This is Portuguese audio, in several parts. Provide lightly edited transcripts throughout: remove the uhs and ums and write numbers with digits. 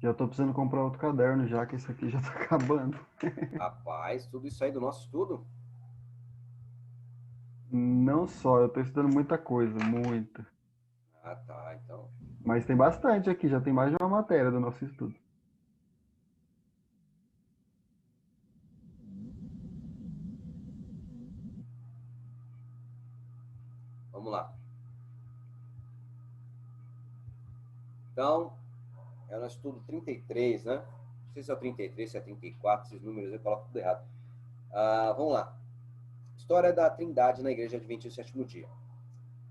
Já tô precisando comprar outro caderno já, que esse aqui já tá acabando. Rapaz, tudo isso aí do nosso estudo? Não só, eu tô estudando muita coisa, muita. Ah, tá. Então, Mas tem bastante aqui, já tem mais de uma matéria do nosso estudo. vamos lá. Então, é o nosso estudo 33, né? Não sei se é o 33, se é 34, esses números eu coloco tudo errado. Vamos lá. História da Trindade na Igreja Adventista do Sétimo Dia.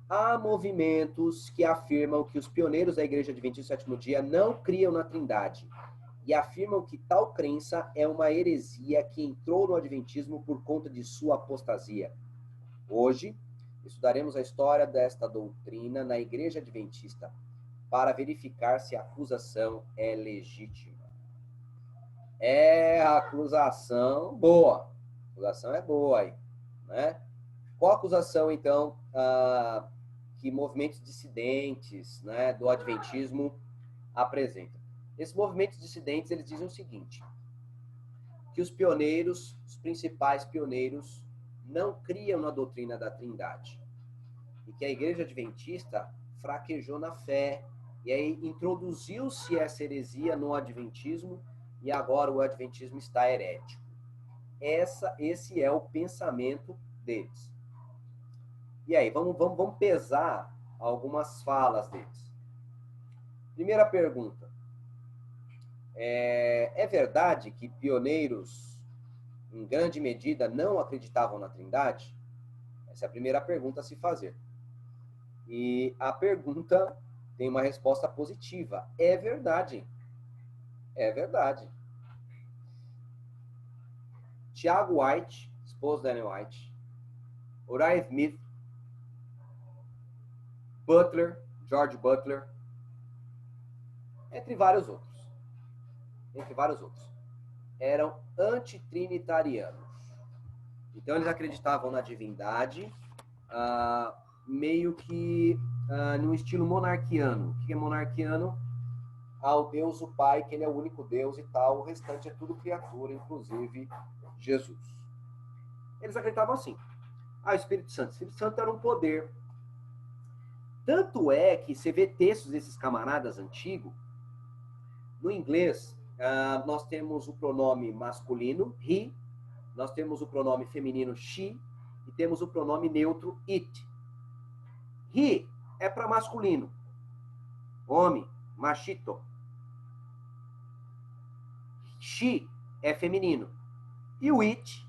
Há movimentos que afirmam que os pioneiros da Igreja Adventista do Sétimo Dia não criam na Trindade e afirmam que tal crença é uma heresia que entrou no Adventismo por conta de sua apostasia. Hoje, estudaremos a história desta doutrina na Igreja Adventista para verificar se a acusação é legítima. É a acusação boa. A acusação é boa aí, né? Qual a acusação, então, que movimentos dissidentes, né, do Adventismo apresentam? Esses movimentos dissidentes, eles dizem o seguinte, que os pioneiros, os principais pioneiros, não criam na doutrina da Trindade. E que a Igreja Adventista fraquejou na fé. E aí introduziu-se essa heresia no Adventismo e agora o Adventismo está herético. Esse é o pensamento deles. E aí, vamos pesar algumas falas deles. Primeira pergunta. É verdade que pioneiros, em grande medida, não acreditavam na Trindade? Essa é a primeira pergunta a se fazer. E a pergunta tem uma resposta positiva. É verdade. É verdade. Tiago White, esposo de Daniel White, Uriah Smith, Butler, George Butler, entre vários outros. Eram antitrinitarianos. Então eles acreditavam na divindade, meio que num estilo monarquiano. O que é monarquiano? Ao Deus o Pai, que ele é o único Deus e tal, o restante é tudo criatura, inclusive Jesus. Eles acreditavam assim. O Espírito Santo. O Espírito Santo era um poder. Tanto é que você vê textos desses camaradas antigos, no inglês, nós temos o pronome masculino, he, nós temos o pronome feminino, she, e temos o pronome neutro, it. He é para masculino, homem, machito. She é feminino. E o it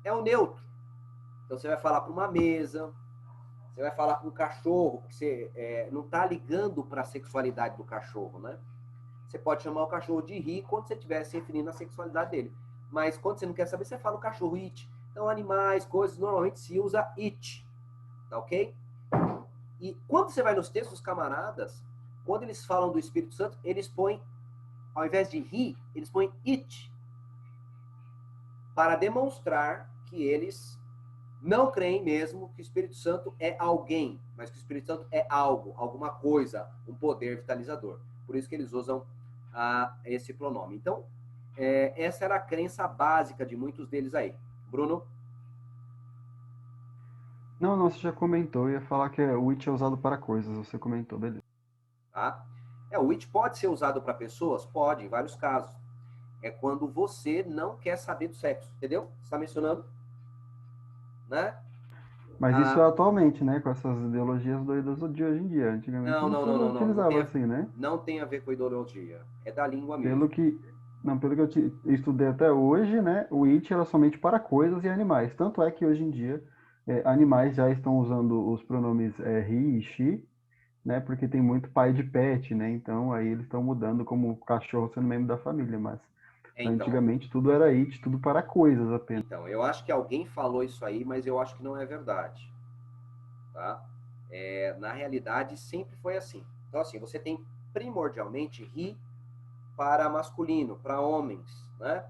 é o neutro. Então você vai falar para uma mesa, você vai falar para um cachorro, que você não está ligando para a sexualidade do cachorro, né? Você pode chamar o cachorro de he quando você estiver se referindo à sexualidade dele. Mas quando você não quer saber, você fala o cachorro it. Então, animais, coisas, normalmente se usa it. Tá ok? E quando você vai nos textos dos camaradas, quando eles falam do Espírito Santo, eles põem, ao invés de he, eles põem it. Para demonstrar que eles não creem mesmo que o Espírito Santo é alguém, mas que o Espírito Santo é algo, alguma coisa, um poder vitalizador. Por isso que eles usam esse pronome. Então, essa era a crença básica de muitos deles aí. Bruno? Não, não, você já comentou, eu ia falar que o it é usado para coisas, você comentou, beleza. Tá? O it pode ser usado para pessoas? Pode, em vários casos. É quando você não quer saber do sexo, entendeu? Você está mencionando, né? Mas isso é Ah, atualmente, né, com essas ideologias doidas de hoje em dia. Antigamente não, não não, se não, não, não. utilizava assim, né? Não tem a ver com ideologia. É da língua Pelo mesmo. que, não, pelo que estudei até hoje, né, o it era somente para coisas e animais. Tanto é que hoje em dia animais já estão usando os pronomes he e she, né, porque tem muito pai de pet, né, então aí eles estão mudando como cachorro sendo membro da família, mas Então, antigamente tudo era it, tudo para coisas apenas. eu acho que alguém falou isso aí, mas eu acho que não é verdade, tá? Na realidade, sempre foi assim. Então, assim, você tem primordialmente he para masculino, para homens, né?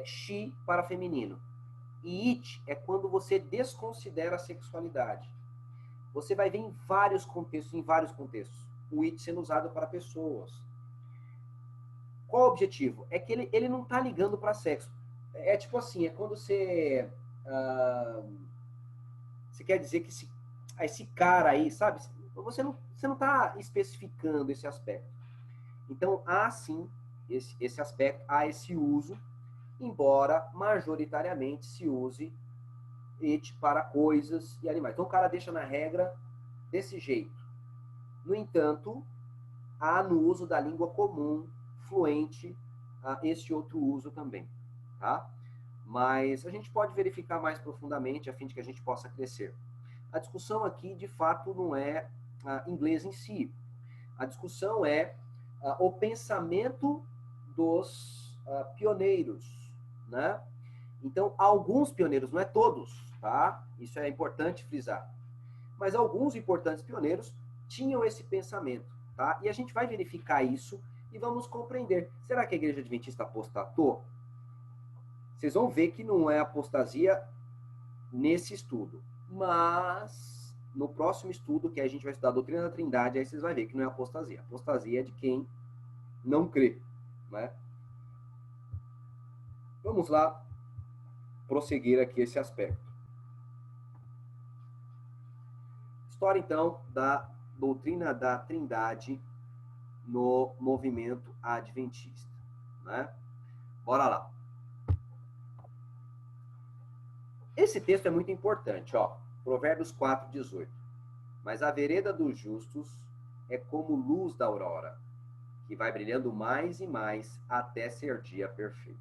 She para feminino. E it é quando você desconsidera a sexualidade. Você vai ver em vários contextos, o it sendo usado para pessoas. Qual o objetivo? É que ele não tá ligando para sexo. É tipo assim, é quando você... você quer dizer que esse cara aí, sabe? Você não tá especificando esse aspecto. Então, há sim esse aspecto, há esse uso, embora majoritariamente se use it para coisas e animais. Então, o cara deixa na regra desse jeito. No entanto, há no uso da língua comum, fluente, esse outro uso também, tá? Mas a gente pode verificar mais profundamente a fim de que a gente possa crescer. A discussão aqui, de fato, não é inglês em si. A discussão é o pensamento dos pioneiros, né? Então, alguns pioneiros, não é todos, tá? Isso é importante frisar. Mas alguns importantes pioneiros tinham esse pensamento, tá? E a gente vai verificar isso e vamos compreender. Será que a Igreja Adventista apostatou? Vocês vão ver que não é apostasia nesse estudo. Mas, no próximo estudo, que a gente vai estudar a doutrina da Trindade, aí vocês vão ver que não é apostasia. Apostasia é de quem não crê, né? Vamos lá prosseguir aqui esse aspecto. História, então, da doutrina da Trindade no movimento adventista, né? Bora lá. Esse texto é muito importante, ó. Provérbios 4:18. Mas a vereda dos justos é como luz da aurora, que vai brilhando mais e mais até ser dia perfeito.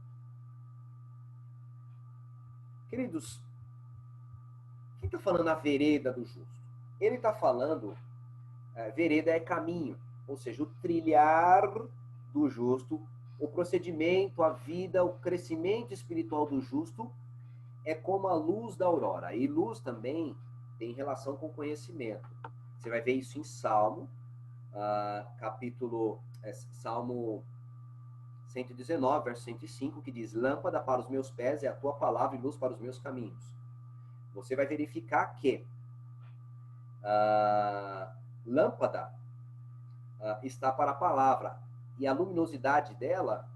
Queridos, o que está falando a vereda do justo? Ele está falando, vereda é caminho, ou seja, o trilhar do justo, o procedimento, a vida, o crescimento espiritual do justo é como a luz da aurora. E luz também tem relação com conhecimento. Você vai ver isso em Salmo, Salmo 119, verso 105, que diz: lâmpada para os meus pés é a tua palavra e luz para os meus caminhos. Você vai verificar que lâmpada está para a palavra, e a luminosidade dela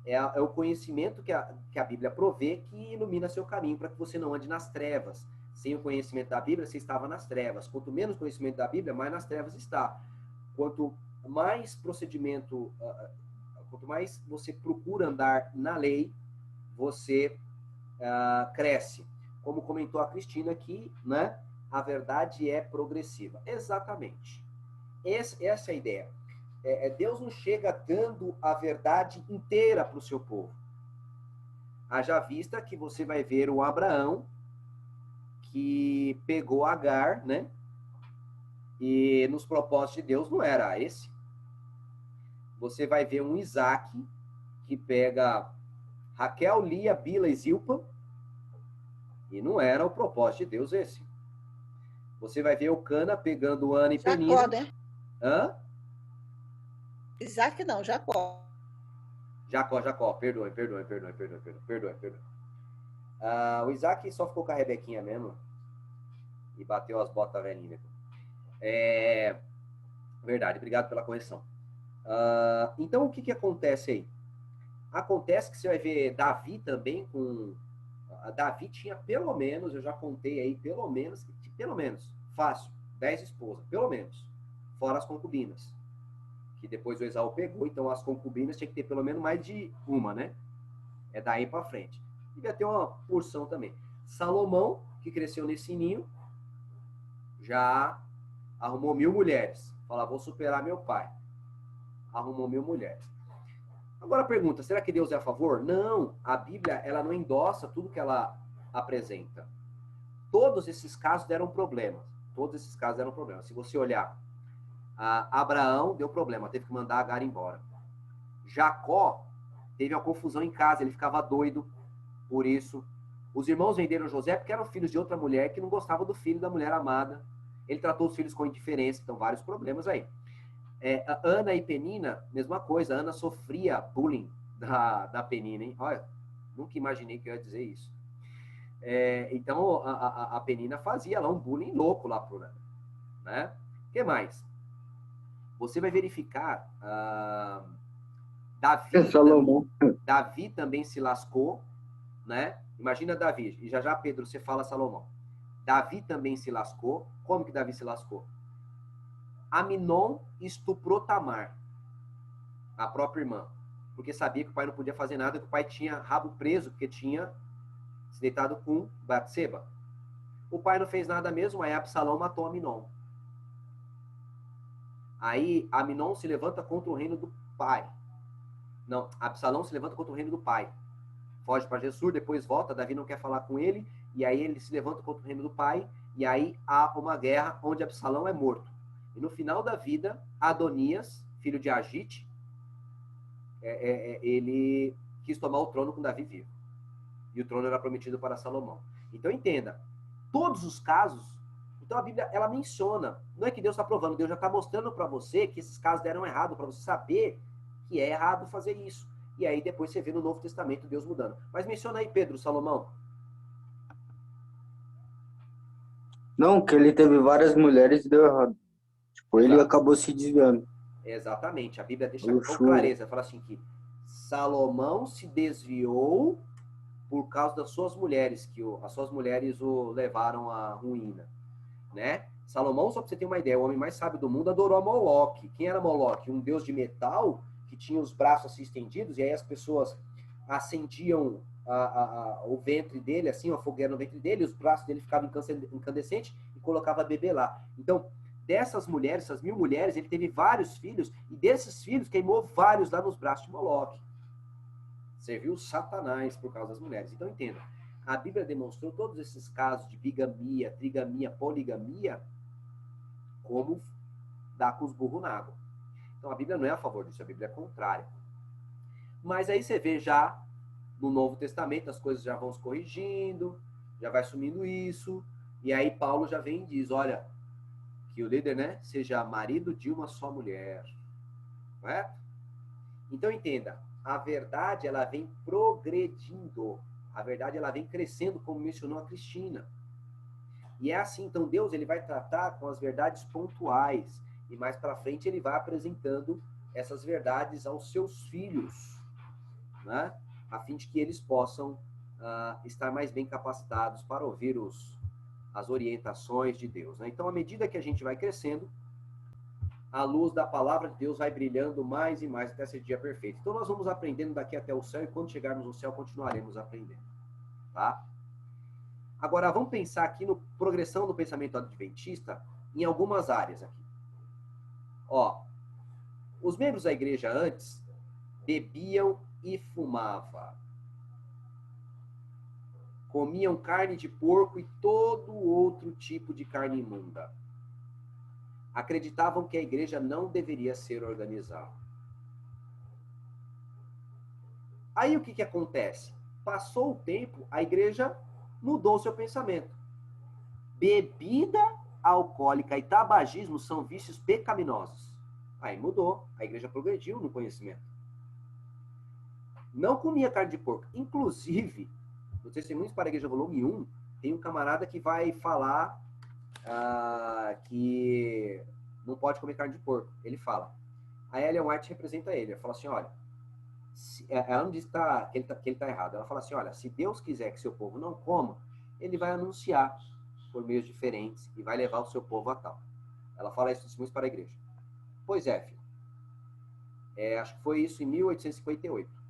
é o conhecimento que a Bíblia provê, que ilumina seu caminho para que você não ande nas trevas. Sem o conhecimento da Bíblia, você estava nas trevas. Quanto menos conhecimento da Bíblia, mais nas trevas está. Quanto mais procedimento, quanto mais você procura andar na lei, você cresce. Como comentou a Cristina aqui, né? A verdade é progressiva. Exatamente. Essa é a ideia. Deus não chega dando a verdade inteira para o seu povo. Haja vista que você vai ver o Abraão, que pegou Agar, né? E nos propósitos de Deus não era esse. Você vai ver um Isaac, que pega Raquel, Lia, Bila e Zilpa, e não era o propósito de Deus esse. Você vai ver o Cana pegando Ana e Penina. Jacó, né? Hã? Isaac não, Jacó. Jacó, perdoe. O Isaac só ficou com a Rebequinha mesmo e bateu as botas velhinhas. Verdade, obrigado pela correção. Então, o que acontece aí? Acontece que você vai ver Davi também com... Davi tinha pelo menos, eu já contei aí, pelo menos, fácil, 10 esposas, pelo menos, fora as concubinas, que depois o Esaú pegou, então as concubinas tinha que ter pelo menos mais de uma, né? É daí para frente. Devia ter uma porção também. Salomão, que cresceu nesse ninho, já arrumou 1000 mulheres. Fala, vou superar meu pai. Arrumou 1000 mulheres. Agora a pergunta, será que Deus é a favor? Não, a Bíblia ela não endossa tudo que ela apresenta. Todos esses casos deram problemas. Se você olhar, Abraão deu problema, teve que mandar Agar embora. Jacó teve uma confusão em casa, ele ficava doido por isso. Os irmãos venderam José porque eram filhos de outra mulher que não gostava do filho da mulher amada. Ele tratou os filhos com indiferença, então vários problemas aí. Ana e Penina, mesma coisa. Ana sofria bullying da Penina, hein? Olha, nunca imaginei que eu ia dizer isso. Então, a Penina fazia lá um bullying louco lá pro Ana, né? O que mais? Você vai verificar Salomão. Davi também se lascou, né? Imagina Davi, e já Pedro, você fala Salomão. Davi também se lascou. Como que Davi se lascou? Aminon estuprou Tamar, a própria irmã, porque sabia que o pai não podia fazer nada, que o pai tinha rabo preso, porque tinha se deitado com Batseba. O pai não fez nada mesmo, aí Absalão matou Aminon. Aí Aminon se levanta contra o reino do pai. Não, Absalão se levanta contra o reino do pai. Foge para Gessur, depois volta, Davi não quer falar com ele, e aí ele se levanta contra o reino do pai, e aí há uma guerra onde Absalão é morto. E no final da vida, Adonias, filho de Agite, ele quis tomar o trono com Davi vivo. E o trono era prometido para Salomão. Então entenda, todos os casos, então a Bíblia, ela menciona, não é que Deus está provando, Deus já está mostrando para você que esses casos deram errado, para você saber que é errado fazer isso. E aí depois você vê no Novo Testamento Deus mudando. Mas menciona aí, Pedro, Salomão. Não, que ele teve várias mulheres e deu errado. Tipo, ele Exato. acabou se desviando. Exatamente. A Bíblia deixa com clareza. Fala assim que Salomão se desviou por causa das suas mulheres, que as suas mulheres o levaram à ruína, né? Salomão, só para você ter uma ideia, o homem mais sábio do mundo adorou a Moloque. Quem era Moloque? Um deus de metal que tinha os braços assim estendidos, e aí as pessoas acendiam o ventre dele, assim, uma fogueira no ventre dele, e os braços dele ficavam incandescentes e colocava bebê lá. Então, dessas mulheres, essas 1000 mulheres, ele teve vários filhos, e desses filhos queimou vários lá nos braços de Moloque. Serviu Satanás por causa das mulheres. Então, entenda, a Bíblia demonstrou todos esses casos de bigamia, trigamia, poligamia, como dar com os burros na água. Então, a Bíblia não é a favor disso, a Bíblia é contrária. Mas aí você vê já no Novo Testamento, as coisas já vão se corrigindo, já vai sumindo isso, e aí Paulo já vem e diz, olha, que o líder, né, seja marido de uma só mulher. Correto? Então, entenda, a verdade, ela vem progredindo. A verdade, ela vem crescendo, como mencionou a Cristina. E é assim, então Deus, ele vai tratar com as verdades pontuais. E mais para frente, ele vai apresentando essas verdades aos seus filhos, né? A fim de que eles possam estar mais bem capacitados para ouvir as orientações de Deus, né? Então, à medida que a gente vai crescendo, a luz da palavra de Deus vai brilhando mais e mais até esse dia perfeito. Então, nós vamos aprendendo daqui até o céu, e quando chegarmos no céu, continuaremos aprendendo, tá? Agora, vamos pensar aqui no progressão do pensamento adventista em algumas áreas aqui. Ó, os membros da igreja antes bebiam e fumavam. Comiam carne de porco e todo outro tipo de carne imunda. Acreditavam que a igreja não deveria ser organizada. Aí o que acontece? Passou o tempo, a igreja mudou seu pensamento. Bebida alcoólica e tabagismo são vícios pecaminosos. Aí mudou, a igreja progrediu no conhecimento. Não comia carne de porco. Inclusive, no Testemunhos para a Igreja, volume 1, tem um camarada que vai falar que não pode comer carne de porco. Ele fala. A Ellen White representa ele. Ela fala assim, olha, ela não diz que ele tá errado. Ela fala assim, olha, se Deus quiser que seu povo não coma, ele vai anunciar por meios diferentes e vai levar o seu povo a tal. Ela fala isso no Testemunhos para a Igreja. Pois é, filho. Acho que foi isso em 1858.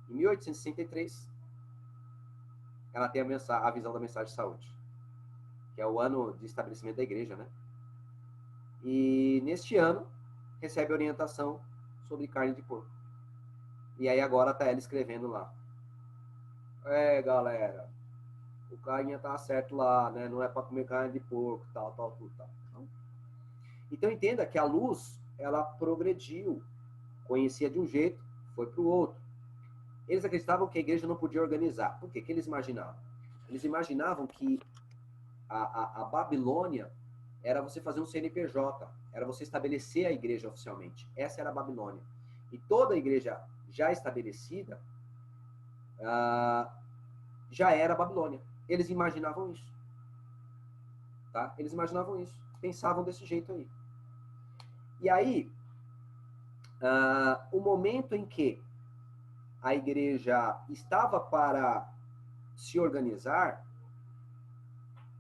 Em 1863, ela tem a visão da mensagem de saúde, que é o ano de estabelecimento da igreja, né? E neste ano, recebe orientação sobre carne de porco. E aí agora tá ela escrevendo lá. Galera, o carinha tá certo lá, né? Não é para comer carne de porco, tal. Então entenda que a luz, ela progrediu. Conhecia de um jeito, foi para o outro. Eles acreditavam que a igreja não podia organizar. Por quê? O que eles imaginavam? Eles imaginavam que a Babilônia era você fazer um CNPJ, era você estabelecer a igreja oficialmente. Essa era a Babilônia. E toda a igreja já estabelecida já era a Babilônia. Eles imaginavam isso. Tá? Eles imaginavam isso. Pensavam desse jeito aí. E aí, o momento em que a igreja estava para se organizar,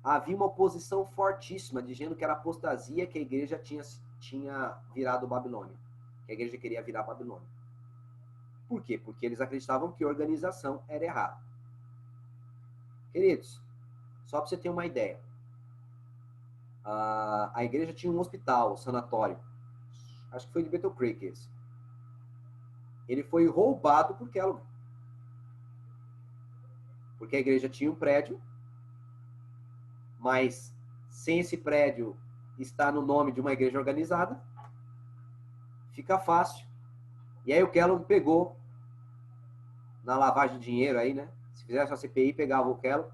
havia uma oposição fortíssima, dizendo que era apostasia, que a igreja tinha virado Babilônia. Que a igreja queria virar Babilônia. Por quê? Porque eles acreditavam que a organização era errada. Queridos, só para você ter uma ideia, a igreja tinha um hospital, um sanatório. Acho que foi de Battle Creek esse. Ele foi roubado por Kellogg. Porque a igreja tinha um prédio, mas sem esse prédio estar no nome de uma igreja organizada, fica fácil. E aí o Kellogg pegou na lavagem de dinheiro aí, né? Se fizesse uma CPI, pegava o Kellogg.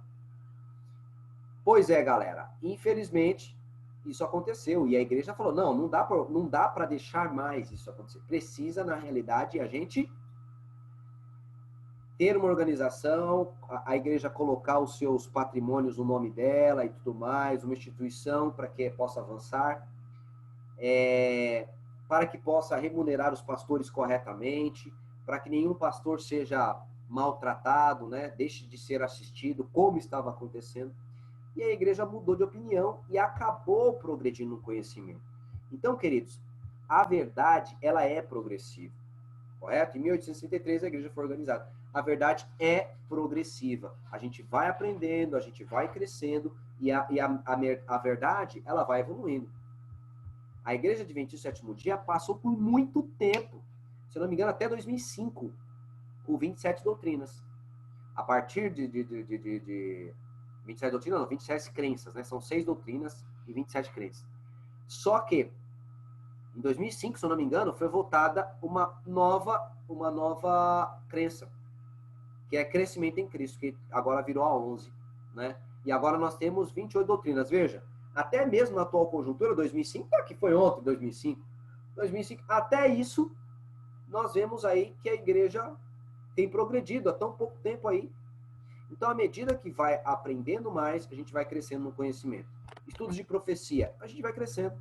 Pois é, galera. Infelizmente, isso aconteceu. E a igreja falou, não dá para deixar mais isso acontecer. Precisa, na realidade, a gente ter uma organização, a igreja colocar os seus patrimônios no nome dela e tudo mais, uma instituição para que possa avançar, para que possa remunerar os pastores corretamente, para que nenhum pastor seja maltratado, né? Deixe de ser assistido, como estava acontecendo. E a igreja mudou de opinião e acabou progredindo no conhecimento. Então, queridos, a verdade, ela é progressiva, correto? Em 1863 a igreja foi organizada. A verdade é progressiva. A gente vai aprendendo, a gente vai crescendo e a verdade, ela vai evoluindo. A Igreja Adventista do Sétimo Dia passou por muito tempo, se eu não me engano, até 2005, com 27 doutrinas. A partir de 27 doutrinas, não, 27 crenças, né? São 6 doutrinas e 27 crenças. Só que, em 2005, se eu não me engano, foi votada uma nova crença, que é crescimento em Cristo, que agora virou a 11, né? E agora nós temos 28 doutrinas. Veja, até mesmo na atual conjuntura, 2005, que foi ontem, 2005, até isso, nós vemos aí que a igreja tem progredido há tão pouco tempo aí. Então, à medida que vai aprendendo mais, a gente vai crescendo no conhecimento. Estudos de profecia, a gente vai crescendo.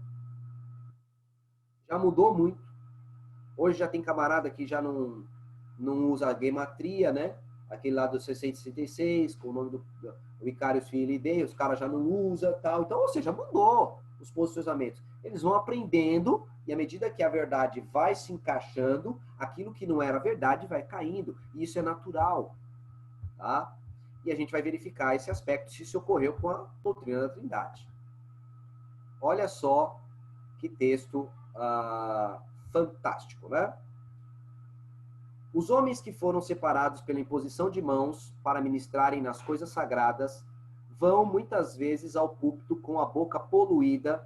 Já mudou muito. Hoje já tem camarada que já não usa a gematria, né? Aquele lá do 666, com o nome do Vicarius Filii Dei, os caras já não usam, tal. Então, ou seja, mudou os posicionamentos. Eles vão aprendendo e à medida que a verdade vai se encaixando, aquilo que não era verdade vai caindo. E isso é natural, tá? E a gente vai verificar esse aspecto, se isso ocorreu com a doutrina da Trindade. Olha só que texto fantástico, né? Os homens que foram separados pela imposição de mãos para ministrarem nas coisas sagradas vão muitas vezes ao púlpito com a boca poluída,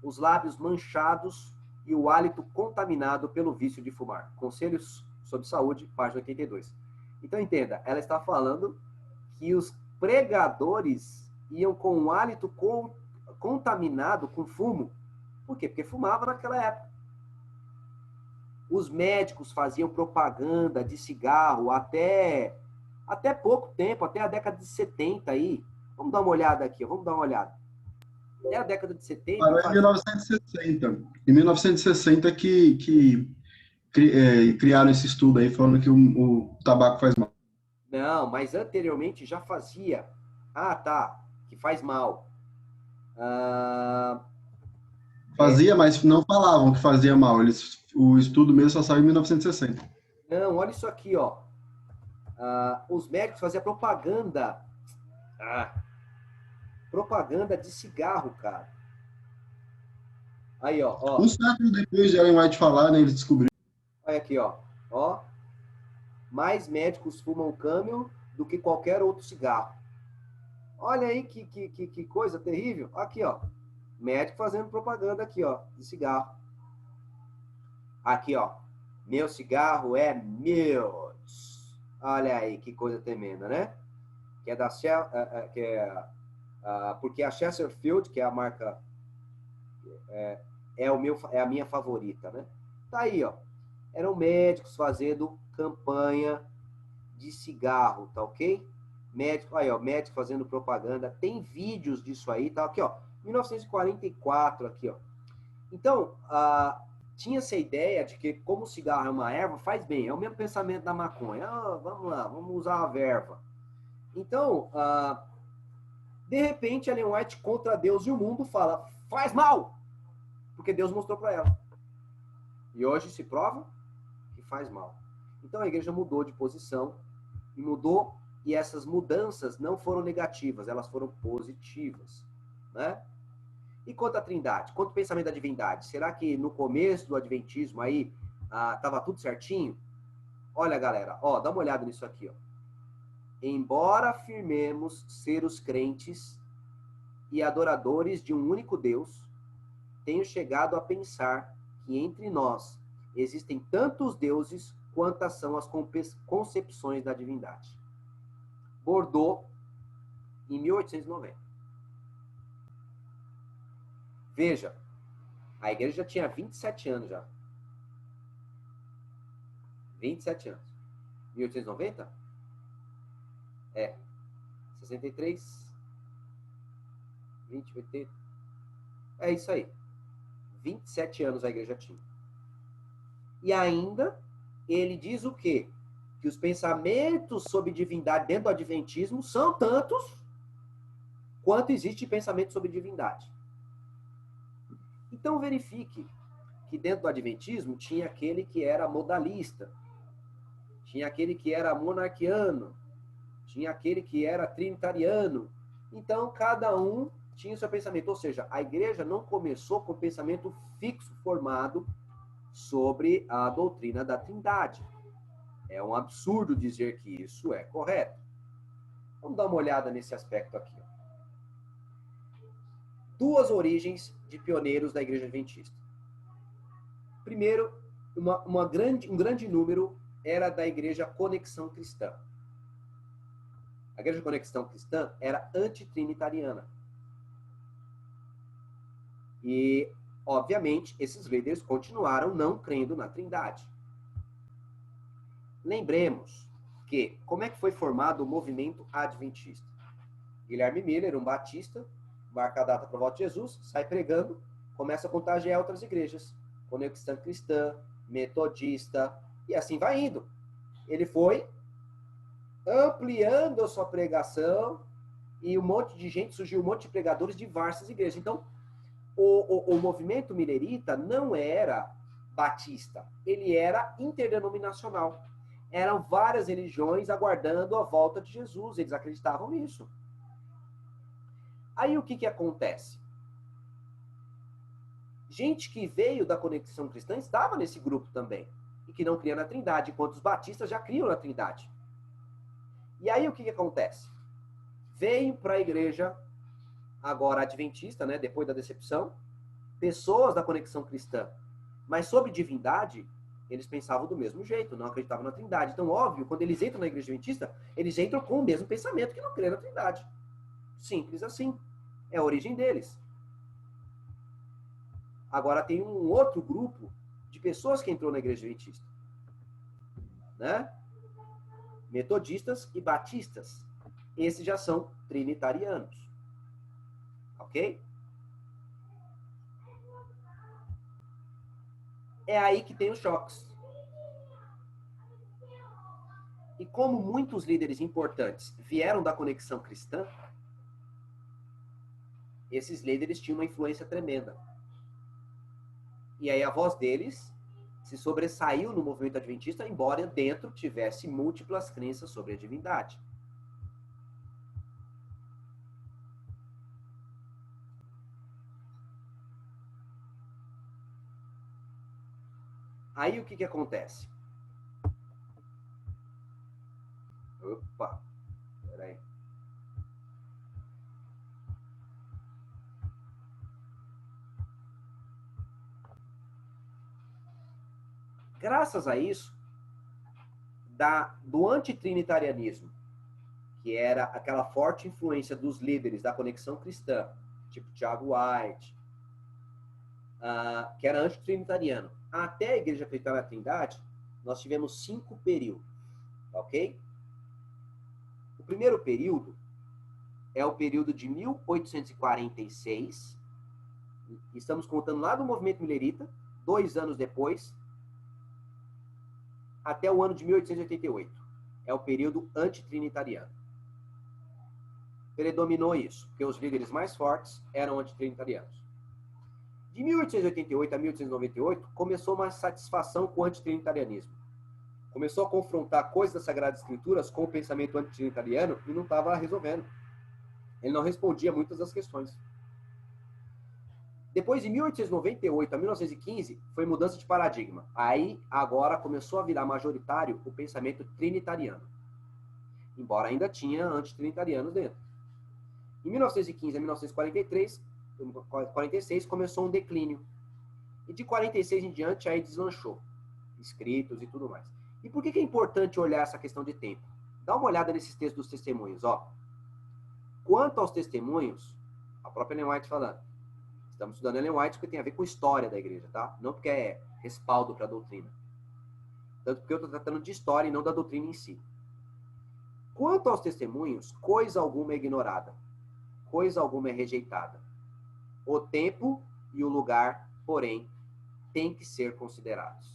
os lábios manchados e o hálito contaminado pelo vício de fumar. Conselhos sobre Saúde, página 82. Então, entenda, ela está falando que os pregadores iam com um hálito contaminado com fumo. Por quê? Porque fumava naquela época. Os médicos faziam propaganda de cigarro até pouco tempo, até a década de 70 aí. Vamos dar uma olhada aqui, vamos dar uma olhada. Até a década de 70... Em 1960. Em 1960 que criaram esse estudo aí, falando que o tabaco faz mal. Não, mas anteriormente já fazia. Ah, tá, que faz mal. Fazia, mas não falavam que fazia mal. O estudo mesmo só saiu em 1960. Não, olha isso aqui, ó. Os médicos faziam propaganda. Propaganda de cigarro, cara. Aí, ó. Um século depois de Ellen White falar, né, eles descobriram. Olha aqui, ó. Mais médicos fumam Camel do que qualquer outro cigarro. Olha aí que coisa terrível. Aqui, ó. Médico fazendo propaganda aqui, ó, de cigarro. Aqui, ó. Meu cigarro é Mills. Olha aí que coisa tremenda, né? Que é da porque a Chesterfield, que é a marca, é a minha favorita, né? Tá aí, ó. Eram médicos fazendo campanha de cigarro, tá ok? Médico, aí, ó, médico fazendo propaganda. Tem vídeos disso aí, tá aqui, ó. 1944 aqui, ó. Então, tinha essa ideia de que, como o cigarro é uma erva, faz bem. É o mesmo pensamento da maconha. Vamos lá, vamos usar a verva. Então, de repente, Ellen White, contra Deus e o mundo, fala, faz mal, porque Deus mostrou para ela. E hoje se prova que faz mal. Então, a igreja mudou de posição, e essas mudanças não foram negativas, elas foram positivas, né? E quanto à Trindade? Quanto ao pensamento da divindade? Será que no começo do Adventismo aí estava tudo certinho? Olha, galera, dá uma olhada nisso aqui, ó. Embora afirmemos ser os crentes e adoradores de um único Deus, tenho chegado a pensar que entre nós existem tantos deuses quantas são as concepções da divindade. Bordeaux, em 1890. Veja, a igreja já tinha 27 anos já. 27 anos. 1890? 63, 20, 80. É isso aí. 27 anos a igreja tinha. E ainda, ele diz o quê? Que os pensamentos sobre divindade dentro do adventismo são tantos quanto existe pensamento sobre divindade. Então, verifique que dentro do adventismo tinha aquele que era modalista, tinha aquele que era monarquiano, tinha aquele que era trinitariano. Então, cada um tinha o seu pensamento. Ou seja, a igreja não começou com pensamento fixo, formado sobre a doutrina da Trindade. É um absurdo dizer que isso é correto. Vamos dar uma olhada nesse aspecto aqui. Duas origens de pioneiros da igreja adventista. Primeiro, um grande número era da igreja Conexão Cristã. A igreja Conexão Cristã era antitrinitariana. E, obviamente, esses líderes continuaram não crendo na Trindade. Lembremos que, como é que foi formado o movimento adventista? Guilherme Miller, um batista, marca a data para a volta de Jesus, sai pregando, começa a contagiar outras igrejas. Conexão Cristã, Metodista, e assim vai indo. Ele foi ampliando a sua pregação e surgiu um monte de pregadores de várias igrejas. Então, o movimento milerita não era batista, ele era interdenominacional. Eram várias religiões aguardando a volta de Jesus, eles acreditavam nisso. Aí o que acontece? Gente que veio da Conexão Cristã estava nesse grupo também, e que não cria na Trindade, enquanto os batistas já criam na Trindade. E aí o que acontece? Veio para a igreja agora adventista, né, depois da decepção, pessoas da Conexão Cristã, mas sobre divindade, eles pensavam do mesmo jeito, não acreditavam na Trindade. Então, óbvio, quando eles entram na igreja adventista, eles entram com o mesmo pensamento que não crê na Trindade. Simples assim. É a origem deles. Agora tem um outro grupo de pessoas que entrou na igreja adventista, né? Metodistas e batistas. Esses já são trinitarianos. Ok? É aí que tem os choques. E como muitos líderes importantes vieram da Conexão Cristã, esses líderes tinham uma influência tremenda. E aí a voz deles se sobressaiu no movimento adventista, embora dentro tivesse múltiplas crenças sobre a divindade. Aí o que acontece? Opa, peraí. Graças a isso, do antitrinitarianismo, que era aquela forte influência dos líderes da Conexão Cristã, tipo Thiago White, que era antitrinitariano, até a igreja acreditar na Trindade, nós tivemos 5 períodos, ok? O primeiro período é o período de 1846, estamos contando lá do movimento milerita, 2 anos depois, até o ano de 1888. É o período antitrinitariano. Predominou isso, porque os líderes mais fortes eram antitrinitarianos. De 1888 a 1898, começou uma satisfação com o antitrinitarianismo. Começou a confrontar coisas das Sagradas Escrituras com o pensamento antitrinitariano e não estava resolvendo. Ele não respondia muitas das questões. Depois de 1898 a 1915, foi mudança de paradigma. Aí, agora, começou a virar majoritário o pensamento trinitariano. Embora ainda tinha antitrinitarianos dentro. Em 1915 a 1946, começou um declínio. E de 46 em diante, aí deslanchou. Escritos e tudo mais. E por que é importante olhar essa questão de tempo? Dá uma olhada nesses textos dos testemunhos, ó. Quanto aos testemunhos, a própria Ellen White falando. Estamos estudando Ellen White porque tem a ver com história da igreja, tá? Não porque é respaldo para a doutrina. Tanto porque eu estou tratando de história e não da doutrina em si. Quanto aos testemunhos, coisa alguma é ignorada. Coisa alguma é rejeitada. O tempo e o lugar, porém, têm que ser considerados.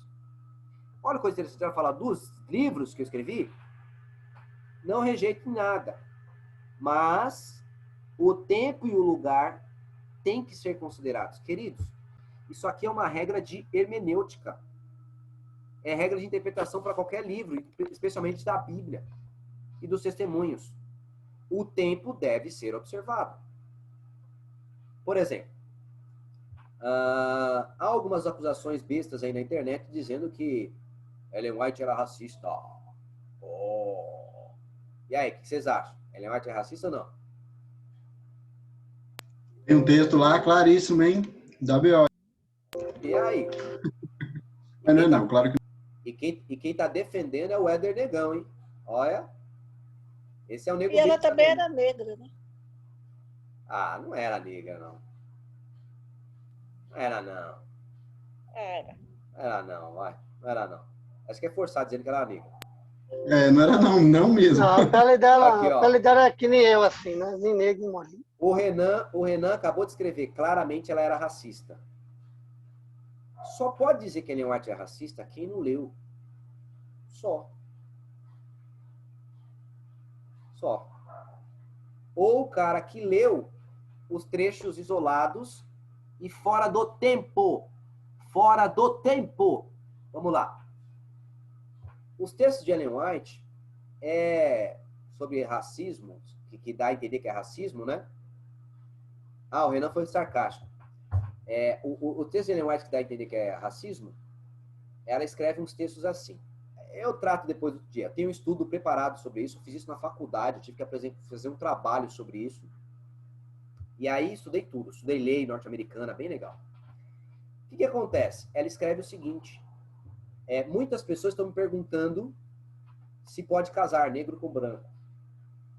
Olha que coisa interessante, vai falar dos livros que eu escrevi. Não rejeito nada. Mas o tempo e o lugar têm que ser considerados. Queridos, isso aqui é uma regra de hermenêutica. É regra de interpretação para qualquer livro, especialmente da Bíblia e dos testemunhos. O tempo deve ser observado. Por exemplo, há algumas acusações bestas aí na internet dizendo que Ellen White era racista. Oh. E aí, o que vocês acham? Ellen White é racista ou não? Tem um texto lá claríssimo, hein? Da BO. E aí? Mas não é não, claro que não. E quem tá defendendo é o Éder Negão, hein? Olha. Esse é o nego. E ela também era negra, né? Ah, não era negra, não. Não era, não. Era. Não era, não, vai. Não era, não. Acho que é forçado dizendo que ela era negra. É, não era não, não mesmo. Não, a pele dela, Aqui, ó. a pele dela é que nem eu, assim, né? Nem negro, nem moreno. O Renan acabou de escrever. Claramente ela era racista. Só pode dizer que Ellen White é racista quem não leu. Só. Ou o cara que leu os trechos isolados e fora do tempo. Fora do tempo. Vamos lá. Os textos de Ellen White sobre racismo, que dá a entender que é racismo, né? Ah, o Renan foi sarcástico. O texto de Ellen White que dá a entender que é racismo, ela escreve uns textos assim. Eu trato depois do dia. Eu tenho um estudo preparado sobre isso. Eu fiz isso na faculdade. Eu tive que fazer um trabalho sobre isso. E aí estudei tudo. Estudei lei norte-americana, bem legal. O que acontece? Ela escreve o seguinte. Muitas pessoas estão me perguntando se pode casar negro com branco.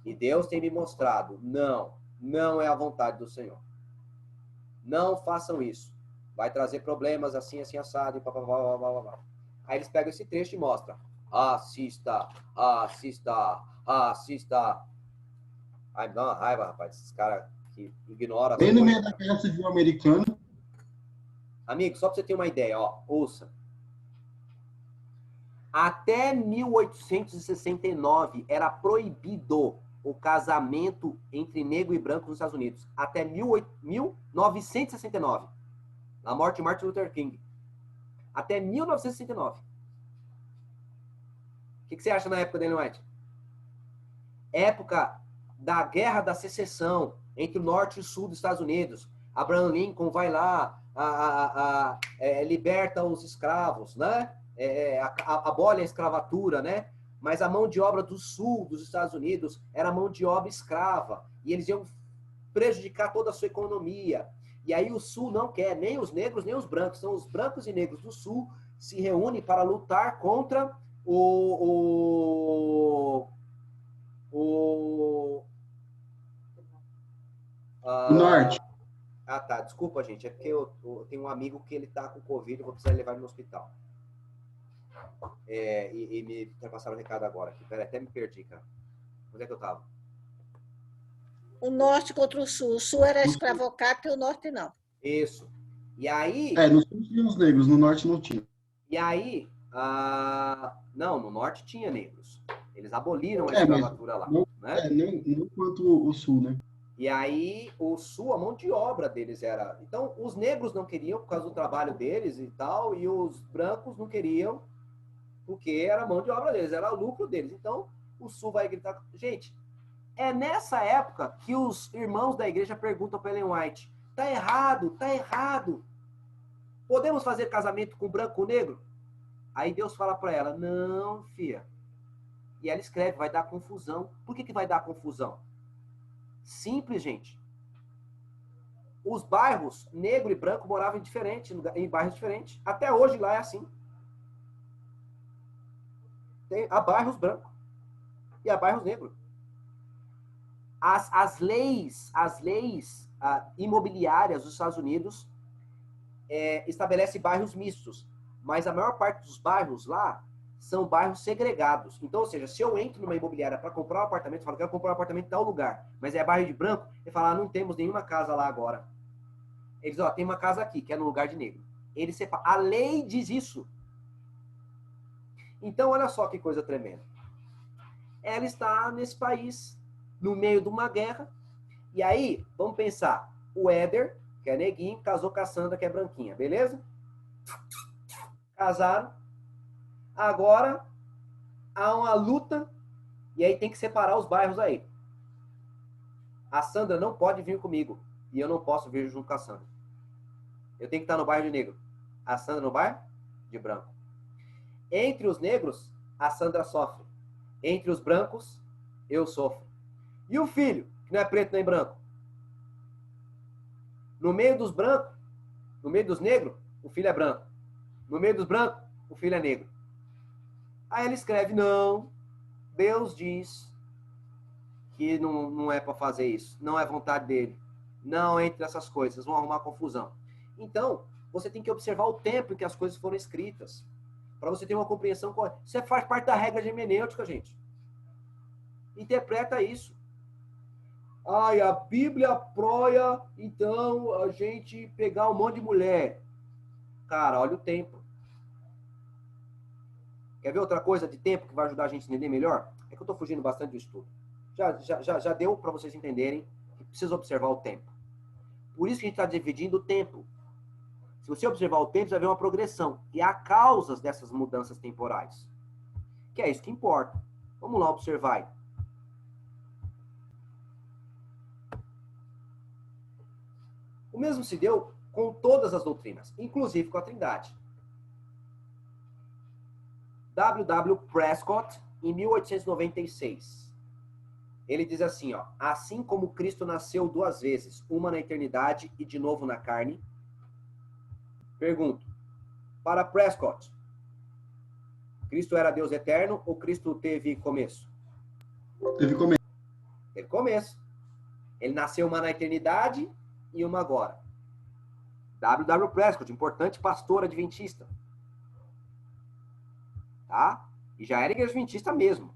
E Deus tem me mostrado. Não é a vontade do Senhor. Não façam isso. Vai trazer problemas assim, assim, assado e papapá. Aí eles pegam esse trecho e mostram. Assista. Aí me dá uma raiva, rapaz. Esses caras que ignoram. Bem no meio da guerra civil americana. Amigo, só para você ter uma ideia, ó. Ouça. Até 1869 era proibido o casamento entre negro e branco nos Estados Unidos. Até 1969. Na morte de Martin Luther King. Até 1969. O que você acha na época da Ellen White? Época da Guerra da Secessão entre o norte e o sul dos Estados Unidos. Abraham Lincoln vai lá, liberta os escravos, né? Abole a escravatura, né? Mas a mão de obra do sul dos Estados Unidos era mão de obra escrava. E eles iam prejudicar toda a sua economia. E aí o sul não quer nem os negros, nem os brancos. Então os brancos e negros do sul se reúnem para lutar contra o norte. Ah, tá. Desculpa, gente. É porque eu tenho um amigo que ele tá com Covid, eu vou precisar levar ele no hospital. E me passaram o recado agora aqui. Pera, até me perdi, cara. Onde é que eu tava? O norte contra o sul. O sul era escravocrata e o norte não. Isso. E aí, No sul tinha os negros, no norte não tinha. não, no norte tinha negros. Eles aboliram a Mas escravatura lá, não, né? não quanto o sul, né? E aí, o sul, a mão de obra deles era... Então, os negros não queriam por causa do trabalho deles e tal, e os brancos não queriam porque era a mão de obra deles, era o lucro deles. Então, o sul vai gritar... Gente, é nessa época que os irmãos da igreja perguntam para Ellen White, tá errado, tá errado. Podemos fazer casamento com branco ou negro? Aí Deus fala para ela, não, filha. E ela escreve, vai dar confusão. Por que vai dar confusão? Simples, gente. Os bairros negro e branco moravam em bairros diferentes. Até hoje lá é assim. Há bairros brancos e há bairros negros. As leis imobiliárias dos Estados Unidos estabelecem bairros mistos, mas a maior parte dos bairros lá são bairros segregados. Então, ou seja, se eu entro numa imobiliária para comprar um apartamento, eu falo, quero comprar um apartamento em tal lugar, mas é bairro de branco, ele fala, não temos nenhuma casa lá agora. Eles, tem uma casa aqui, que é no lugar de negro. Eles separam. A lei diz isso. Então, olha só que coisa tremenda. Ela está nesse país, no meio de uma guerra, e aí, vamos pensar, o Éder, que é neguinho, casou com a Sandra, que é branquinha, beleza? Casaram. Agora, há uma luta, e aí tem que separar os bairros aí. A Sandra não pode vir comigo, e eu não posso vir junto com a Sandra. Eu tenho que estar no bairro de negro. A Sandra no bairro de branco. Entre os negros, a Sandra sofre. Entre os brancos, eu sofro. E o filho, que não é preto nem branco? No meio dos brancos, no meio dos negros, o filho é branco. No meio dos brancos, o filho é negro. Aí ele escreve, não, Deus diz que não é para fazer isso. Não é vontade dele. Não entre essas coisas, vão arrumar confusão. Então, você tem que observar o tempo em que as coisas foram escritas. Para você ter uma compreensão correta. Isso faz parte da regra de hermenêutica, gente. Interpreta isso. Ai, a Bíblia apoia, então, a gente pegar um monte de mulher. Cara, olha o tempo. Quer ver outra coisa de tempo que vai ajudar a gente a entender melhor? É que eu estou fugindo bastante do estudo. Já deu para vocês entenderem que precisa observar o tempo. Por isso que a gente está dividindo o tempo. Se você observar o tempo, você vai ver uma progressão. E há causas dessas mudanças temporais. Que é isso que importa. Vamos lá observar. O mesmo se deu com todas as doutrinas, inclusive com a Trindade. W. Prescott, em 1896. Ele diz assim, ó, assim como Cristo nasceu duas vezes, uma na eternidade e de novo na carne. Pergunto, para Prescott, Cristo era Deus eterno ou Cristo teve começo? Teve começo. Teve começo. Ele nasceu uma na eternidade e uma agora. W. Prescott, importante pastor adventista. Tá? E já era igreja adventista mesmo.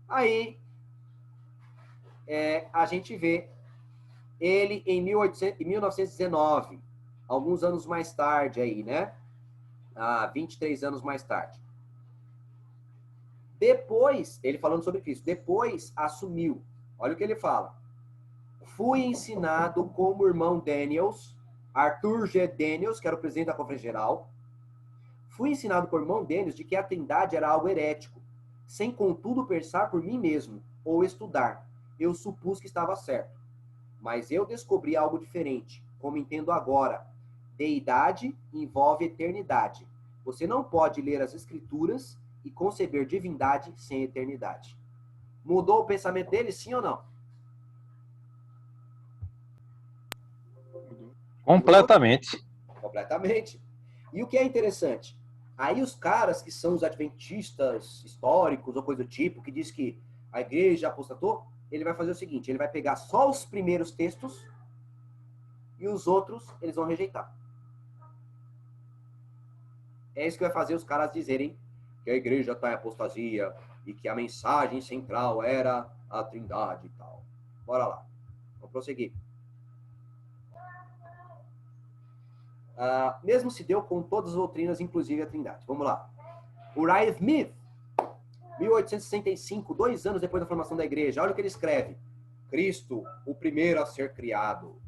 Aí, a gente vê ele em 1919, alguns anos mais tarde aí, né? 23 anos mais tarde. Depois, ele falando sobre Cristo, depois assumiu. Olha o que ele fala. Fui ensinado como o irmão Daniels, Arthur G. Daniels, que era o presidente da Conferência Geral. Fui ensinado por irmão Daniels de que a Trindade era algo herético, sem contudo pensar por mim mesmo, ou estudar. Eu supus que estava certo. Mas eu descobri algo diferente, como entendo agora. Deidade envolve eternidade. Você não pode ler as Escrituras e conceber divindade sem eternidade. Mudou o pensamento dele, sim ou não? Completamente. Completamente. E o que é interessante? Aí os caras que são os adventistas históricos ou coisa do tipo, que diz que a igreja apostatou, ele vai fazer o seguinte, ele vai pegar só os primeiros textos e os outros eles vão rejeitar. É isso que vai fazer os caras dizerem que a igreja está em apostasia e que a mensagem central era a Trindade e tal. Bora lá. Vamos prosseguir. mesmo se deu com todas as doutrinas, inclusive a Trindade. Vamos lá. Uriah Smith, 1865, 2 anos depois da formação da igreja. Olha o que ele escreve. Cristo, o primeiro a ser criado.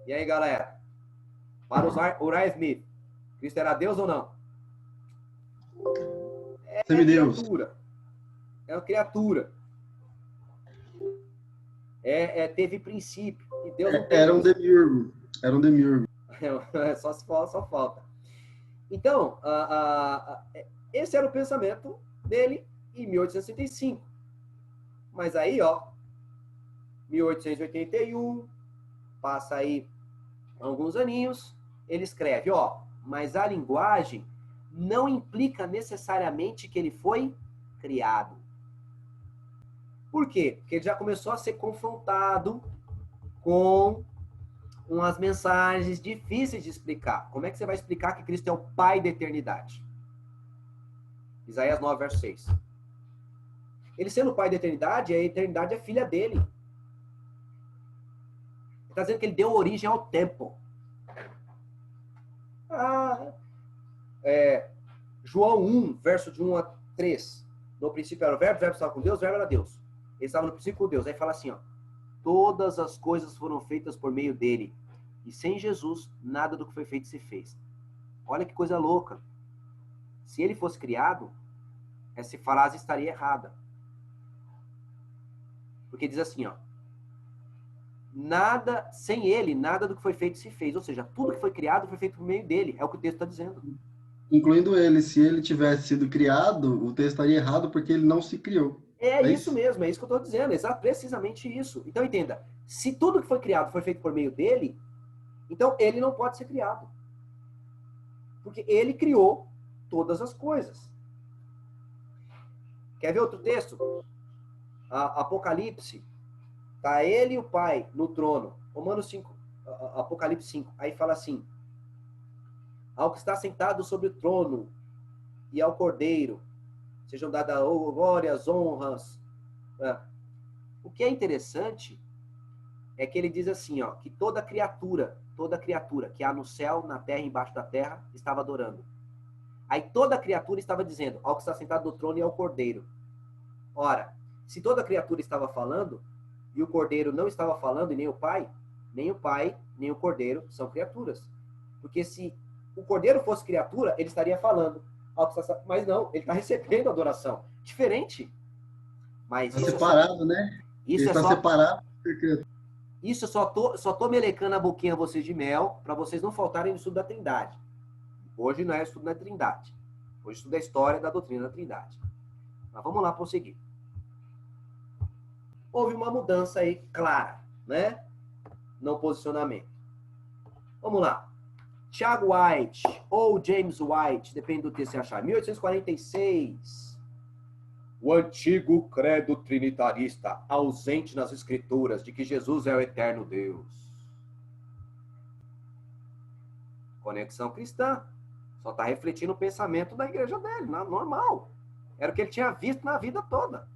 E aí, galera? Para Uriah Smith, Cristo era Deus ou não? Semideus. Criatura. É uma criatura. Teve princípio. E Deus não teve. Era um demiurgo. Era um demiurgo. Só falta. Então, esse era o pensamento dele em 1865. Mas aí, 1881, passa aí alguns aninhos, ele escreve, mas a linguagem não implica necessariamente que ele foi criado. Por quê? Porque ele já começou a ser confrontado com umas mensagens difíceis de explicar. Como é que você vai explicar que Cristo é o Pai da eternidade? Isaías 9, verso 6. Ele sendo o Pai da eternidade, a eternidade é filha dele. Ele está dizendo que ele deu origem ao tempo. João 1, verso de 1 a 3. No princípio era o verbo estava com Deus, o verbo era Deus. Ele estava no princípio com Deus. Aí fala assim, todas as coisas foram feitas por meio dele. E sem Jesus, nada do que foi feito se fez. Olha que coisa louca. Se ele fosse criado, essa frase estaria errada. Porque diz assim, nada, sem ele, nada do que foi feito se fez. Ou seja, tudo que foi criado foi feito por meio dele. É o que o texto está dizendo. Incluindo ele. Se ele tivesse sido criado, o texto estaria errado porque ele não se criou. É isso mesmo, é isso que eu estou dizendo. Precisamente isso. Então, entenda. Se tudo que foi criado foi feito por meio dele, então ele não pode ser criado. Porque ele criou todas as coisas. Quer ver outro texto? Apocalipse. Tá ele e o Pai no trono. Romanos 5, Apocalipse 5. Aí fala assim: ao que está sentado sobre o trono e ao Cordeiro sejam dadas glórias, honras. O que é interessante é que ele diz assim, que toda criatura que há no céu, na terra e embaixo da terra, estava adorando. Aí toda criatura estava dizendo, ao que está sentado no trono e ao Cordeiro. Ora, se toda criatura estava falando, e o Cordeiro não estava falando, e nem o Pai, nem o Cordeiro são criaturas. Porque se o Cordeiro fosse criatura, ele estaria falando. Mas não, ele está recebendo adoração. Diferente. Mas está separado, né? Isso ele está separado. Isso eu só tô melecando a boquinha a vocês de mel, para vocês não faltarem no estudo da Trindade. Hoje não é estudo da Trindade. Hoje estudo a história da doutrina da Trindade. Mas vamos lá prosseguir. Houve uma mudança aí clara, né? No posicionamento. Vamos lá. Tiago White, ou James White, depende do que você achar. 1846. O antigo credo trinitarista, ausente nas escrituras, de que Jesus é o eterno Deus. Conexão cristã. Só está refletindo o pensamento da igreja dele, normal. Era o que ele tinha visto na vida toda.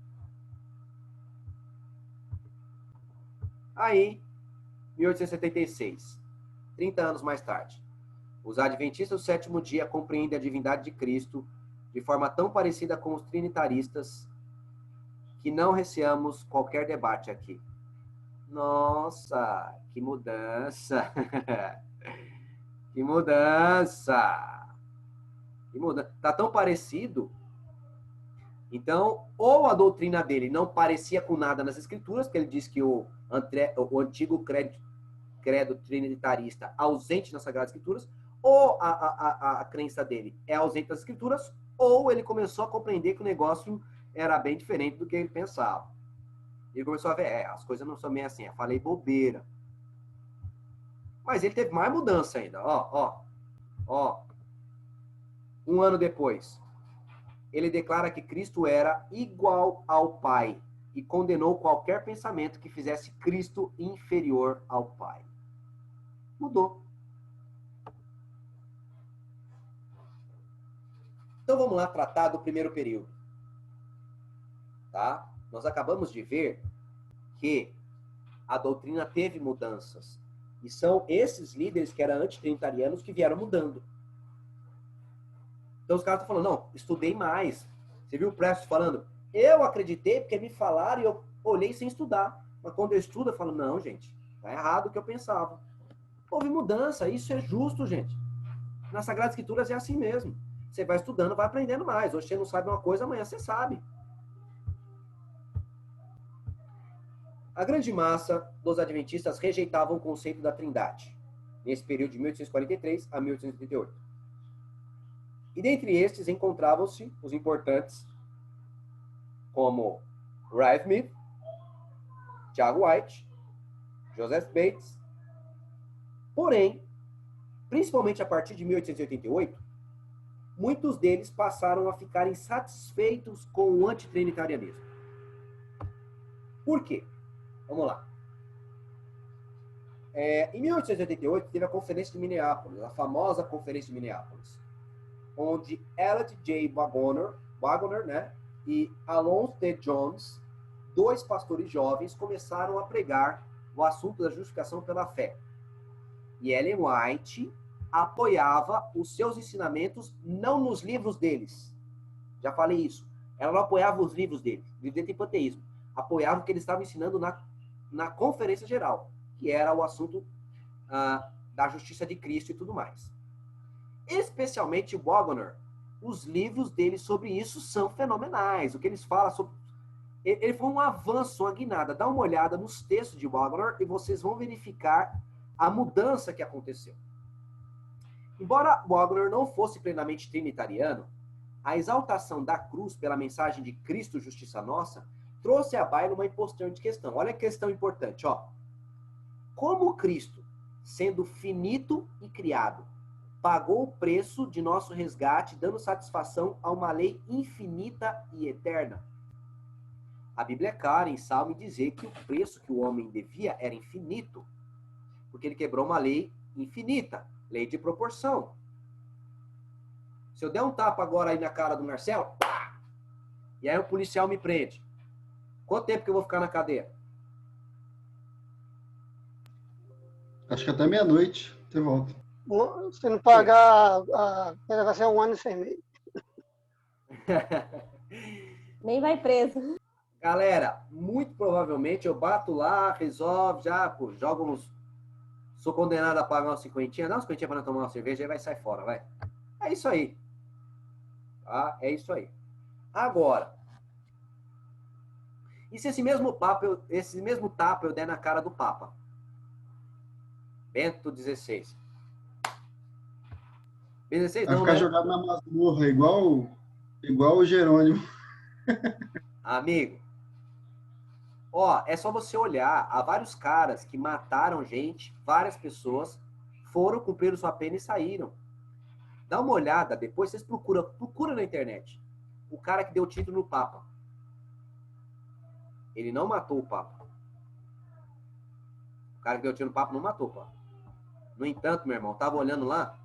Aí, 1876, 30 anos mais tarde. Os adventistas do sétimo dia compreendem a divindade de Cristo de forma tão parecida com os trinitaristas que não receamos qualquer debate aqui. Nossa, que mudança! Que mudança! Que mudança! Tá tão parecido. Então, ou a doutrina dele não parecia com nada nas escrituras, porque ele diz que o antigo credo trinitarista ausente nas Sagradas Escrituras, ou a crença dele é ausente das Escrituras, ou ele começou a compreender que o negócio era bem diferente do que ele pensava. Ele começou a ver, as coisas não são bem assim, eu falei bobeira. Mas ele teve mais mudança ainda. Um ano depois, ele declara que Cristo era igual ao Pai e condenou qualquer pensamento que fizesse Cristo inferior ao Pai. Mudou. Então vamos lá tratar do primeiro período. Tá? Nós acabamos de ver que a doutrina teve mudanças E são esses líderes que eram antitrinitarianos que vieram mudando. Então os caras estão falando, não, estudei mais. Você viu o Preston falando, eu acreditei porque me falaram e eu olhei sem estudar. Mas quando eu estudo, eu falo, não, gente, tá errado o que eu pensava. Houve mudança, isso é justo, gente. Nas Sagradas Escrituras é assim mesmo. Você vai estudando, vai aprendendo mais. Hoje você não sabe uma coisa, amanhã você sabe. A grande massa dos adventistas rejeitavam o conceito da Trindade, nesse período de 1843 a 1838. E dentre estes encontravam-se os importantes, como Wright Smith, Tiago White, Joseph Bates. Porém, principalmente a partir de 1888, muitos deles passaram a ficar insatisfeitos com o antitrinitarianismo. Por quê? Vamos lá. Em 1888, teve a Conferência de Minneapolis, a famosa Conferência de Minneapolis, onde Elliot J. Waggoner, né, e Alonzo T. Jones, dois pastores jovens, começaram a pregar o assunto da justificação pela fé. E Ellen White apoiava os seus ensinamentos não nos livros deles. Já falei isso. Ela não apoiava os livros deles. O livro dele tem panteísmo. Apoiava o que eles estavam ensinando na Conferência Geral, que era o assunto da justiça de Cristo e tudo mais. Especialmente o Waggoner, os livros dele sobre isso são fenomenais. O que eles falam sobre... Ele foi um avanço, uma guinada. Dá uma olhada nos textos de Waggoner e vocês vão verificar a mudança que aconteceu. Embora Waggoner não fosse plenamente trinitariano, a exaltação da cruz pela mensagem de Cristo, justiça nossa, trouxe à baila uma importante questão. Olha que questão importante, ó. Como Cristo, sendo finito e criado, pagou o preço de nosso resgate, dando satisfação a uma lei infinita e eterna? A Bíblia é clara em Salmo dizer que o preço que o homem devia era infinito, porque ele quebrou uma lei infinita, lei de proporção. Se eu der um tapa agora aí na cara do Marcelo, pá, e aí o policial me prende, quanto tempo que eu vou ficar na cadeia? Acho que até meia-noite você volta. Se não pagar, vai ser 1 ano e 6 meses. Nem vai preso. Galera, muito provavelmente eu bato lá, resolve, já, pô, jogo uns... Sou condenado a pagar umas 50, dá uns 50 para tomar uma cerveja, aí vai sair fora, vai. É isso aí. Tá? É isso aí. Agora, e se esse mesmo tapa eu der na cara do Papa? Bento XVI. XVI Vai não, ficar né? jogado na masmorra, igual o Jerônimo. Amigo, ó, é só você olhar. Há vários caras que mataram gente, várias pessoas, foram cumprir sua pena e saíram. Dá uma olhada, depois vocês procura na internet. O cara que deu o título no Papa. Ele não matou o Papa. O cara que deu o título no Papa não matou o Papa. No entanto, meu irmão, tava olhando lá,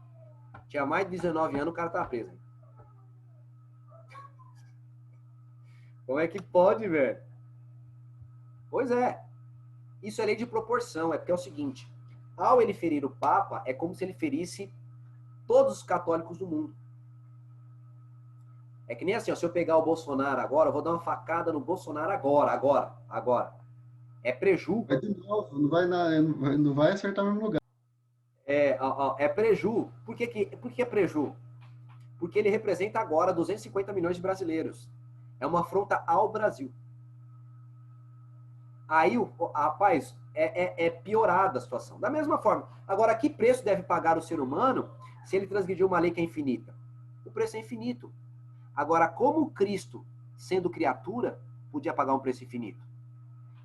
tinha mais de 19 anos, o cara tava preso. Como é que pode, velho? Pois é. Isso é lei de proporção. É porque é o seguinte. Ao ele ferir o Papa, é como se ele ferisse todos os católicos do mundo. É que nem assim, ó, se eu pegar o Bolsonaro agora, eu vou dar uma facada no Bolsonaro agora. É preju. Vai de novo, não vai acertar no mesmo lugar. É preju. Por que é preju? Porque ele representa agora 250 milhões de brasileiros. É uma afronta ao Brasil. Aí, rapaz, é piorada a situação. Da mesma forma. Agora, que preço deve pagar o ser humano se ele transgrediu uma lei que é infinita? O preço é infinito. Agora, como Cristo, sendo criatura, podia pagar um preço infinito?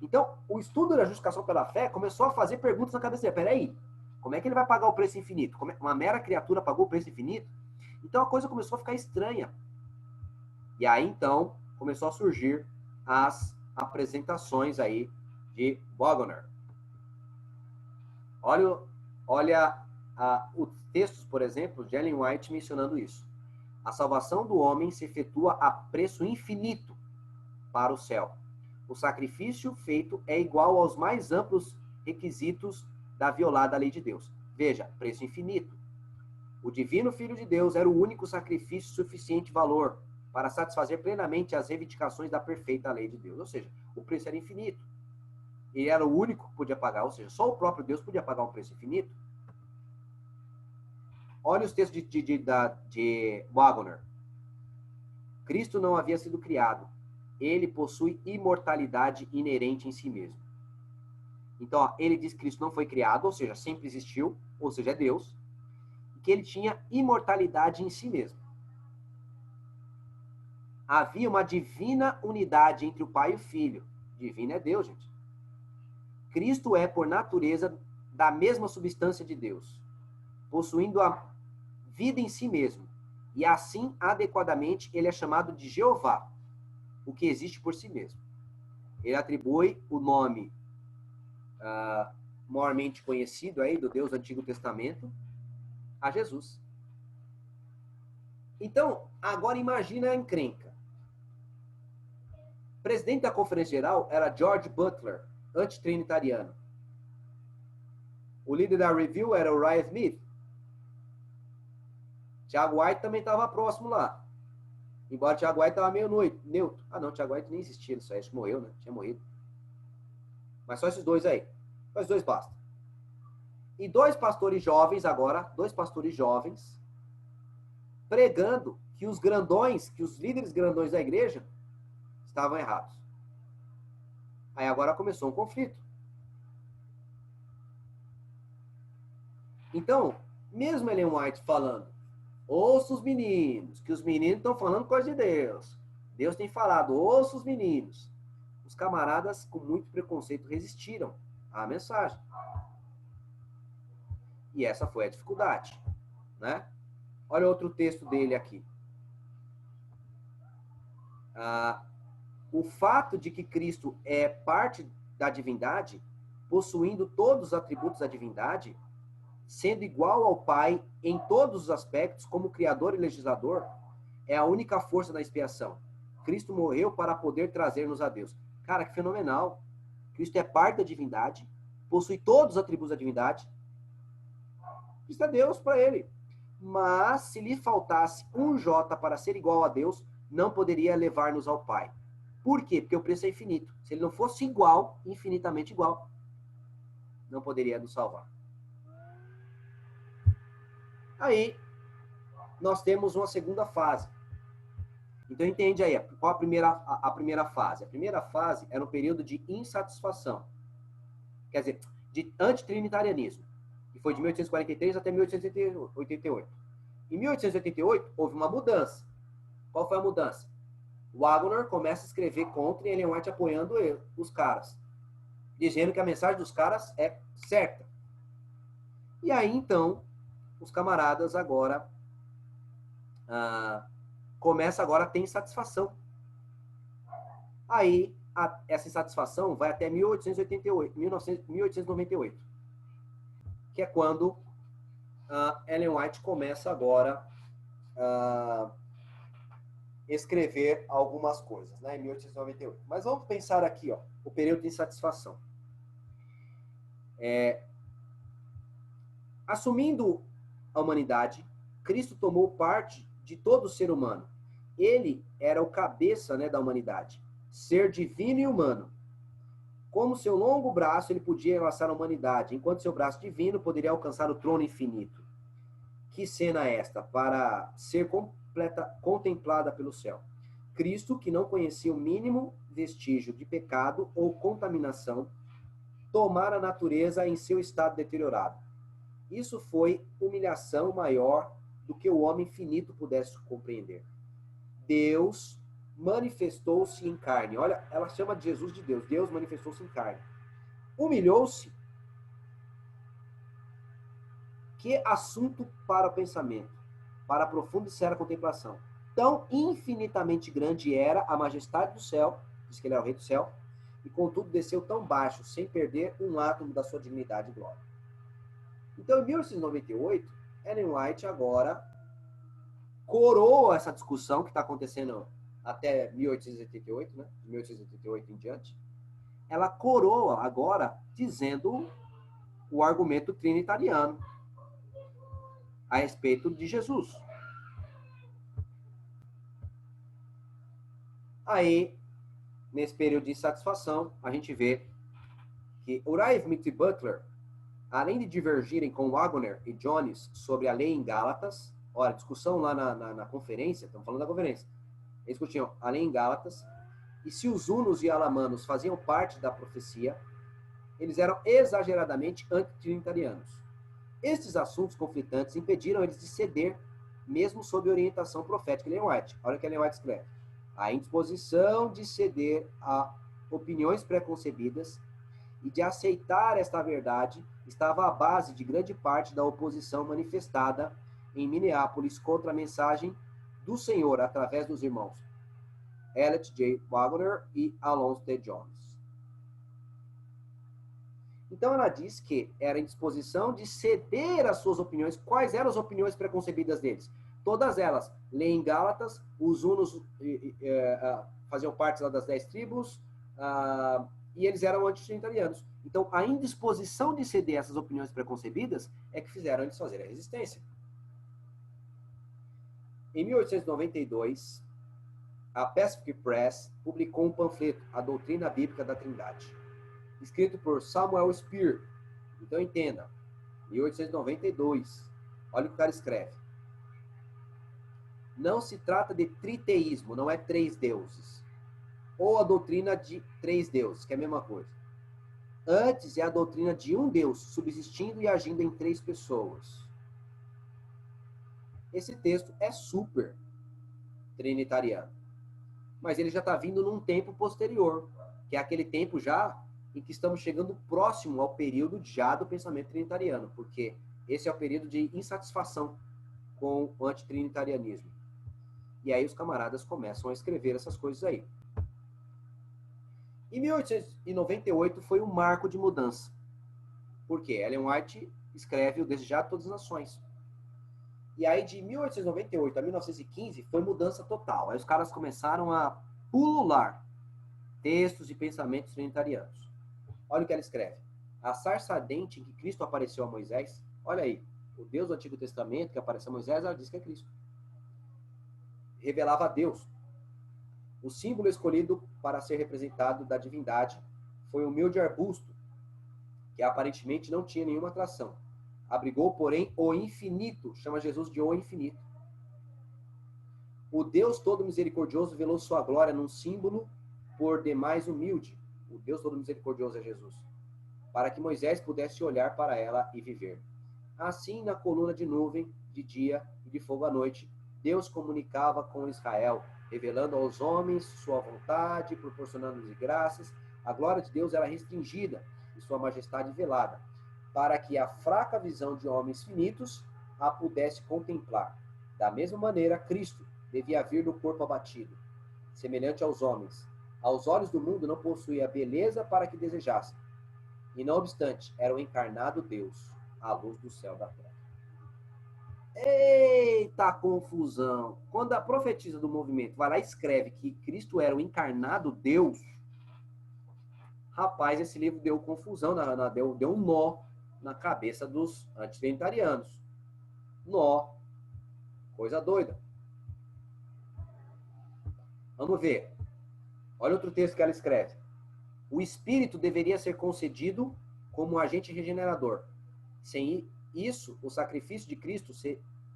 Então, o estudo da justificação pela fé começou a fazer perguntas na cabeça dele. Peraí, como é que ele vai pagar o preço infinito? Uma mera criatura pagou o preço infinito? Então, a coisa começou a ficar estranha. E aí, então, começou a surgir as apresentações aí de Waggoner. Olha os textos, por exemplo, de Ellen White mencionando isso. A salvação do homem se efetua a preço infinito para o céu. O sacrifício feito é igual aos mais amplos requisitos da violada lei de Deus. Veja, preço infinito. O divino Filho de Deus era o único sacrifício de suficiente valor para satisfazer plenamente as reivindicações da perfeita lei de Deus. Ou seja, o preço era infinito. Ele era o único que podia pagar, ou seja, só o próprio Deus podia pagar um preço infinito. Olha os textos de Wagner. Cristo não havia sido criado. Ele possui imortalidade inerente em si mesmo. Então, ó, ele diz que Cristo não foi criado, ou seja, sempre existiu, ou seja, é Deus, e que ele tinha imortalidade em si mesmo. Havia uma divina unidade entre o Pai e o Filho. Divino é Deus, gente. Cristo é, por natureza, da mesma substância de Deus, possuindo a vida em si mesmo. E assim, adequadamente, ele é chamado de Jeová, o que existe por si mesmo. Ele atribui o nome maiormente conhecido aí do Deus do Antigo Testamento a Jesus. Então, agora imagina a encrenca. O presidente da Conferência Geral era George Butler, antitrinitariano. O líder da Review era o Ryan Smith. Tiago White também estava próximo lá. Embora Tiago White estava meio neutro. Ah, não, Tiago White nem existia, isso aí, acho que morreu, né? Tinha morrido. Mas só esses dois aí. Só esses dois basta. E dois pastores jovens agora, pregando que os grandões, que os líderes grandões da igreja estavam errados. Aí agora começou um conflito. Então, mesmo Ellen White falando, ouça os meninos, que os meninos estão falando coisa de Deus. Deus tem falado, ouça os meninos. Os camaradas, com muito preconceito, resistiram à mensagem. E essa foi a dificuldade, né? Olha outro texto dele aqui. O fato de que Cristo é parte da divindade, possuindo todos os atributos da divindade, sendo igual ao Pai em todos os aspectos, como Criador e Legislador, é a única força da expiação. Cristo morreu para poder trazer-nos a Deus. Cara, que fenomenal. Cristo é parte da divindade, possui todos os atributos da divindade. Cristo é Deus para ele. Mas, se lhe faltasse um J para ser igual a Deus, não poderia levar-nos ao Pai. Por quê? Porque o preço é infinito. Se ele não fosse igual, infinitamente igual, não poderia nos salvar. Aí, nós temos uma segunda fase. Então, entende aí, qual a primeira fase? A primeira fase era um período de insatisfação. Quer dizer, de antitrinitarianismo. Que foi de 1843 até 1888. Em 1888, houve uma mudança. Qual foi a mudança? Wagner começa a escrever contra e Ellen White apoiando os caras. Dizendo que a mensagem dos caras é certa. E aí, então, os camaradas agora começa agora a ter insatisfação. Aí, essa insatisfação vai até 1898, que é quando Ellen White começa agora a escrever algumas coisas, né, em 1898. Mas vamos pensar aqui, ó, o período de insatisfação. Assumindo a humanidade, Cristo tomou parte de todo ser humano. Ele era o cabeça, né, da humanidade, ser divino e humano. Como seu longo braço, ele podia enlaçar a humanidade, enquanto seu braço divino poderia alcançar o trono infinito. Que cena é esta para ser contemplada pelo céu? Cristo, que não conhecia o mínimo vestígio de pecado ou contaminação, tomara a natureza em seu estado deteriorado. Isso foi humilhação maior do que o homem finito pudesse compreender. Deus manifestou-se em carne. Olha, ela chama de Jesus de Deus. Deus manifestou-se em carne. Humilhou-se. Que assunto para o pensamento, para a profunda e séria contemplação. Tão infinitamente grande era a majestade do céu, diz que ele é o rei do céu, e contudo desceu tão baixo, sem perder um átomo da sua dignidade e glória. Então, em 1898, Ellen White agora coroa essa discussão que está acontecendo até 1888, né? De 1888 em diante. Ela coroa agora dizendo o argumento trinitariano a respeito de Jesus. Aí, nesse período de insatisfação, a gente vê que Uriah Smith e Butler, além de divergirem com Wagner e Jones sobre a lei em Gálatas, olha, discussão lá na conferência, estamos falando da conferência, eles discutiam a lei em Gálatas, e se os hunos e alamanos faziam parte da profecia, eles eram exageradamente antitrinitarianos. Estes assuntos conflitantes impediram eles de ceder, mesmo sob orientação profética de Ellen White. Olha o que Ellen White escreve. A indisposição de ceder a opiniões preconcebidas e de aceitar esta verdade estava à base de grande parte da oposição manifestada em Minneapolis contra a mensagem do Senhor através dos irmãos Elliot J. Wagner e Alonzo T. Jones. Então ela diz que era em disposição de ceder as suas opiniões. Quais eram as opiniões preconcebidas deles? Todas elas. Lei em Gálatas, os hunos faziam parte lá das 10 tribos, e eles eram antitrinitarianos. Então, a indisposição de ceder essas opiniões preconcebidas é que fizeram eles fazerem a resistência. Em 1892, a Pacific Press publicou um panfleto, A Doutrina Bíblica da Trindade, escrito por Samuel Speer. Então, entenda, 1892, olha o que o cara escreve. Não se trata de triteísmo, não é três deuses. Ou a doutrina de três deuses, que é a mesma coisa. Antes é a doutrina de um Deus, subsistindo e agindo em três pessoas. Esse texto é super trinitariano. Mas ele já está vindo num tempo posterior, que é aquele tempo já em que estamos chegando próximo ao período já do pensamento trinitariano, porque esse é o período de insatisfação com o antitrinitarianismo. E aí os camaradas começam a escrever essas coisas aí. Em 1898 foi um marco de mudança. Porque Ellen White escreve O Desejar de Todas as Nações. E aí de 1898 a 1915 foi mudança total. Aí os caras começaram a pulular textos e pensamentos trinitarianos. Olha o que ela escreve. A sarça ardente em que Cristo apareceu a Moisés. Olha aí, o Deus do Antigo Testamento que apareceu a Moisés, ela diz que é Cristo. Revelava a Deus. O símbolo escolhido para ser representado da divindade foi um humilde arbusto, que aparentemente não tinha nenhuma atração. Abrigou, porém, o infinito, chama Jesus de o infinito. O Deus todo misericordioso velou sua glória num símbolo por demais humilde. O Deus todo misericordioso é Jesus. Para que Moisés pudesse olhar para ela e viver. Assim, na coluna de nuvem, de dia e de fogo à noite, Deus comunicava com Israel, revelando aos homens sua vontade, proporcionando-lhes graças. A glória de Deus era restringida e sua majestade velada, para que a fraca visão de homens finitos a pudesse contemplar. Da mesma maneira, Cristo devia vir do corpo abatido, semelhante aos homens. Aos olhos do mundo não possuía beleza para que desejasse, e não obstante, era o encarnado Deus, a luz do céu e da terra. Eita confusão! Quando a profetisa do movimento vai lá e escreve que Cristo era o encarnado Deus, rapaz, esse livro deu confusão, deu um nó na cabeça dos antitrinitarianos. Nó. Coisa doida. Vamos ver. Olha outro texto que ela escreve. O Espírito deveria ser concedido como agente regenerador. Sem isso, o sacrifício de Cristo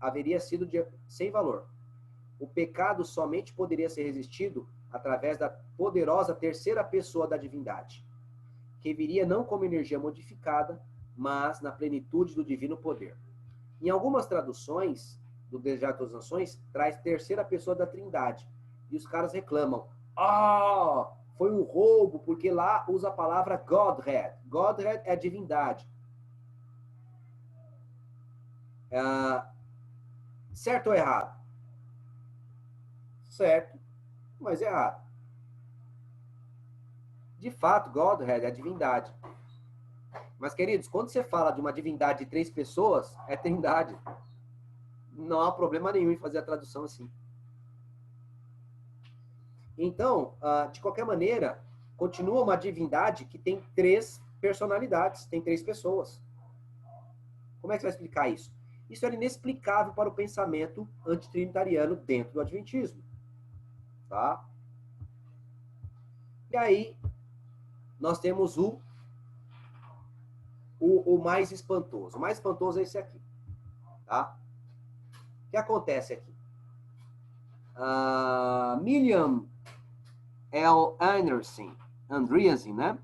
haveria sido sem valor. O pecado somente poderia ser resistido através da poderosa terceira pessoa da divindade, que viria não como energia modificada, mas na plenitude do divino poder. Em algumas traduções do Desejar de Todas as Nações, traz terceira pessoa da Trindade. E os caras reclamam. Foi um roubo, porque lá usa a palavra Godhead. Godhead é divindade. Certo ou errado? Certo, mas errado. De fato, Godhead é divindade. Mas, queridos, quando você fala de uma divindade de 3 pessoas, é trindade. Não há problema nenhum em fazer a tradução assim. Então, de qualquer maneira, continua uma divindade que tem 3 personalidades, tem 3 pessoas. Como é que você vai explicar isso? Isso era inexplicável para o pensamento antitrinitariano dentro do Adventismo. Tá? E aí, nós temos o mais espantoso. O mais espantoso é esse aqui. Tá? O que acontece aqui? William L. Andreasen, né?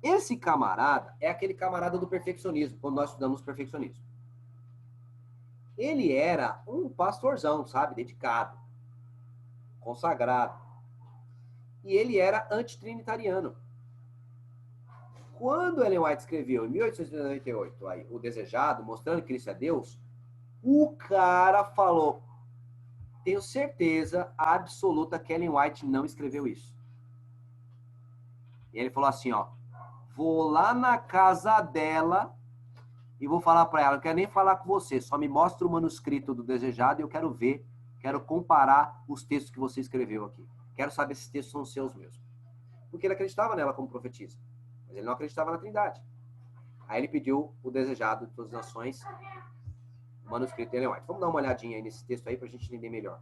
Esse camarada é aquele camarada do perfeccionismo, quando nós estudamos perfeccionismo. Ele era um pastorzão, sabe? Dedicado, consagrado. E ele era antitrinitariano. Quando Ellen White escreveu, em 1898, aí, O Desejado, mostrando que Cristo é Deus, o cara falou, tenho certeza absoluta que Ellen White não escreveu isso. E ele falou assim, ó, vou lá na casa dela e vou falar para ela, não quero nem falar com você, só me mostra o manuscrito do Desejado e eu quero ver, quero comparar os textos que você escreveu aqui. Quero saber se esses textos são seus mesmo. Porque ele acreditava nela como profetisa, mas ele não acreditava na Trindade. Aí ele pediu o Desejado de Todas as Nações, o manuscrito de Ellen White. Vamos dar uma olhadinha aí nesse texto aí para a gente entender melhor.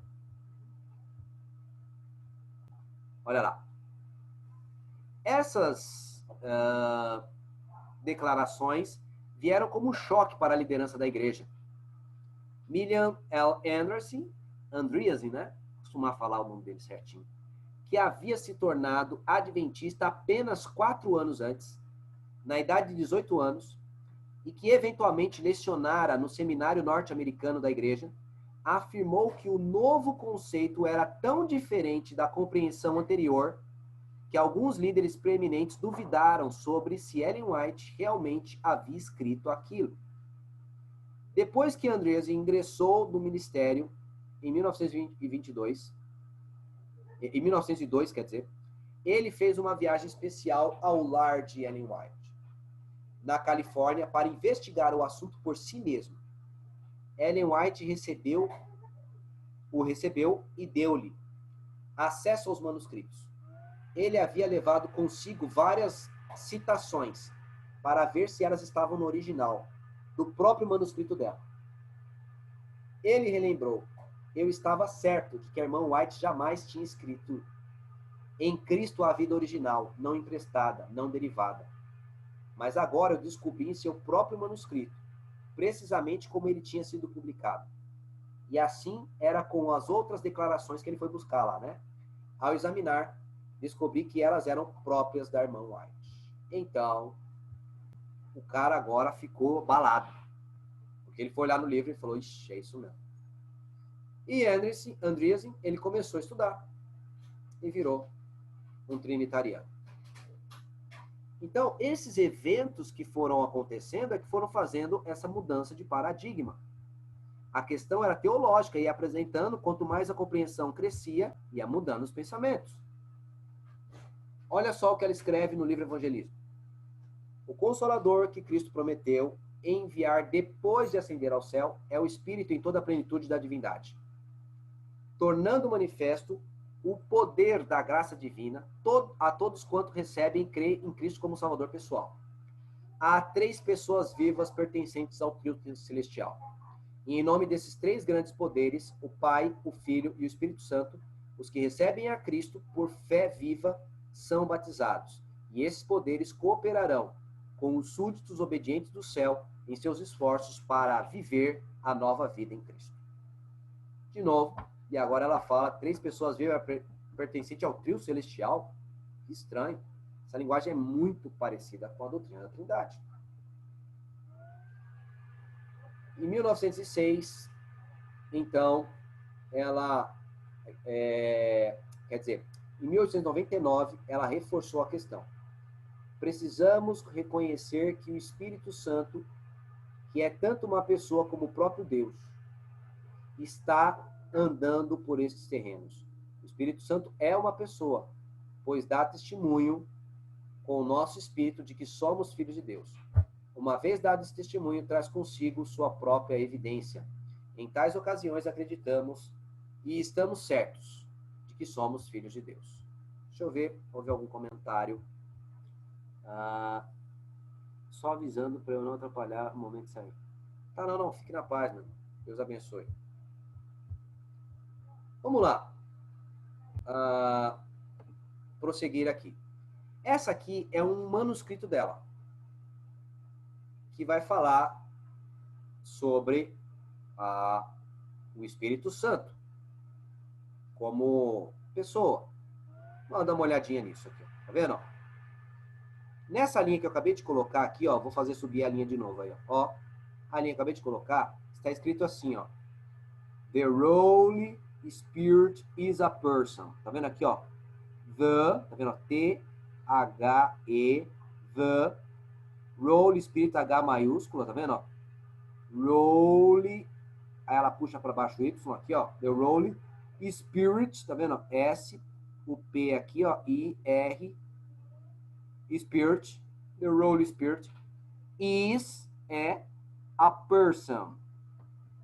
Olha lá. Essas declarações vieram como um choque para a liderança da igreja. William L. Andreasen, né? Costumar falar o nome dele certinho. Que havia se tornado adventista apenas 4 anos antes, na idade de 18 anos, e que eventualmente lecionara no seminário norte-americano da igreja, afirmou que o novo conceito era tão diferente da compreensão anterior que alguns líderes preeminentes duvidaram sobre se Ellen White realmente havia escrito aquilo. Depois que Andreasen ingressou no ministério em 1902, quer dizer, ele fez uma viagem especial ao lar de Ellen White, na Califórnia, para investigar o assunto por si mesmo. Ellen White o recebeu e deu-lhe acesso aos manuscritos. Ele havia levado consigo várias citações para ver se elas estavam no original, do próprio manuscrito dela. Ele relembrou, eu estava certo de que a irmã White jamais tinha escrito em Cristo a vida original, não emprestada, não derivada. Mas agora eu descobri em seu próprio manuscrito, precisamente como ele tinha sido publicado. E assim era com as outras declarações que ele foi buscar lá, né? Ao examinar, descobri que elas eram próprias da irmã White. Então, o cara agora ficou balado. Porque ele foi olhar no livro e falou, ixi, é isso mesmo. E Andreasen, ele começou a estudar e virou um trinitariano. Então, esses eventos que foram acontecendo é que foram fazendo essa mudança de paradigma. A questão era teológica, ia apresentando, quanto mais a compreensão crescia, ia mudando os pensamentos. Olha só o que ela escreve no livro Evangelismo. O Consolador que Cristo prometeu enviar depois de ascender ao céu é o Espírito em toda a plenitude da divindade, tornando manifesto o poder da graça divina a todos quanto recebem e creem em Cristo como Salvador pessoal. Há 3 pessoas vivas pertencentes ao trio celestial. E em nome desses 3 grandes poderes, o Pai, o Filho e o Espírito Santo, os que recebem a Cristo por fé viva são batizados. E esses poderes cooperarão com os súditos obedientes do céu em seus esforços para viver a nova vida em Cristo. De novo, e agora ela fala 3 pessoas vivas pertencentes ao trio celestial. Que estranho. Essa linguagem é muito parecida com a doutrina da Trindade. Em 1906, então, ela, em 1899, ela reforçou a questão. Precisamos reconhecer que o Espírito Santo, que é tanto uma pessoa como o próprio Deus, está andando por esses terrenos. O Espírito Santo é uma pessoa, pois dá testemunho com o nosso espírito de que somos filhos de Deus. Uma vez dado esse testemunho, traz consigo sua própria evidência. Em tais ocasiões, acreditamos e estamos certos de que somos filhos de Deus. Deixa eu ver, houve algum comentário só avisando para eu não atrapalhar o momento de sair. Tá, não, fique na paz, meu. Deus abençoe. Vamos lá. Prosseguir aqui. Essa aqui é um manuscrito dela, que vai falar sobre o Espírito Santo como pessoa. Vamos dar uma olhadinha nisso aqui, tá vendo? Nessa linha que eu acabei de colocar aqui, ó, vou fazer subir a linha de novo aí, ó. A linha que eu acabei de colocar, está escrito assim, ó. The Holy Spirit is a person. Tá vendo aqui, ó? Tá vendo? T-H-E, the Holy Spirit, H maiúscula, tá vendo? Holy, aí ela puxa para baixo o Y aqui, ó. The Holy Spirit, tá vendo? S, o P aqui, ó. I-R, Spirit, the Holy Spirit, is, a person.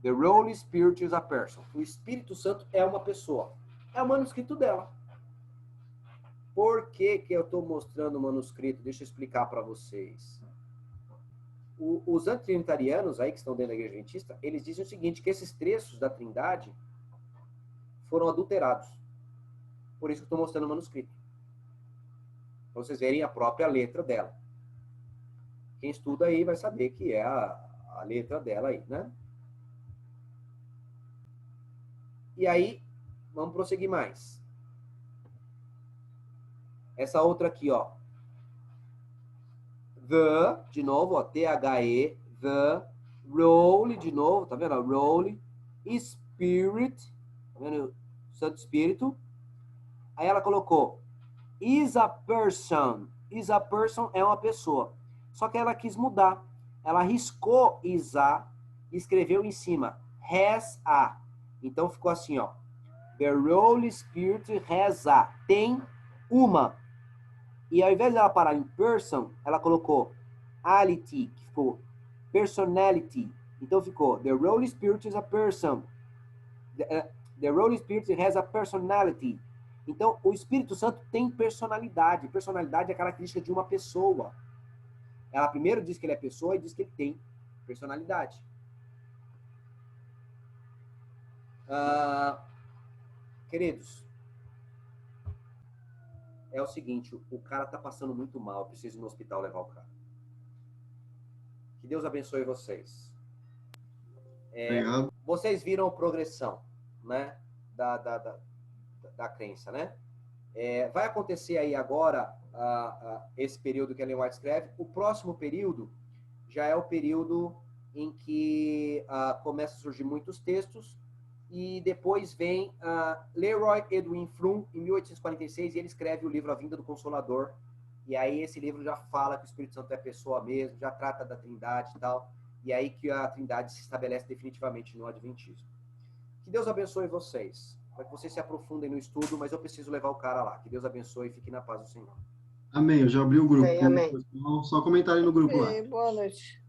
The Holy Spirit is a person. O Espírito Santo é uma pessoa. É o manuscrito dela. Por que que eu estou mostrando o manuscrito? Deixa eu explicar para vocês. Os antitrinitarianos aí que estão dentro da Igreja Adventista, eles dizem o seguinte, que esses trechos da Trindade foram adulterados. Por isso que eu estou mostrando o manuscrito. Para vocês verem a própria letra dela. Quem estuda aí vai saber que é a letra dela aí, né? E aí, vamos prosseguir mais. Essa outra aqui, ó. The, de novo, ó, T-H-E, the, Holy, de novo, tá vendo? Holy, Spirit, tá vendo? Santo Espírito. Aí ela colocou, is a person. Is a person é uma pessoa. Só que ela quis mudar. Ela riscou is a e escreveu em cima, has a. Então ficou assim, ó. The Holy Spirit has a. Tem uma. E ao invés de ela parar em person, ela colocou ality, que ficou personality. Então ficou The Holy Spirit is a person. The Holy Spirit has a personality. Então o Espírito Santo tem personalidade. Personalidade é a característica de uma pessoa. Ela primeiro diz que ele é pessoa e diz que ele tem personalidade. Queridos, é o seguinte, o cara tá passando muito mal, eu preciso ir no hospital levar o cara. Que Deus abençoe vocês. Vocês viram a progressão, né, da crença, né? Vai acontecer aí agora, esse período que a Ellen White escreve. O próximo período já é o período em que começa a surgir muitos textos. E depois vem Leroy Edwin Fromm, em 1846, e ele escreve o livro A Vinda do Consolador. E aí esse livro já fala que o Espírito Santo é pessoa mesmo, já trata da Trindade e tal. E aí que a Trindade se estabelece definitivamente no Adventismo. Que Deus abençoe vocês, para que vocês se aprofundem no estudo, mas eu preciso levar o cara lá. Que Deus abençoe e fique na paz do Senhor. Amém. Eu já abri o grupo. Amém. Só comentário no grupo lá. Boa noite.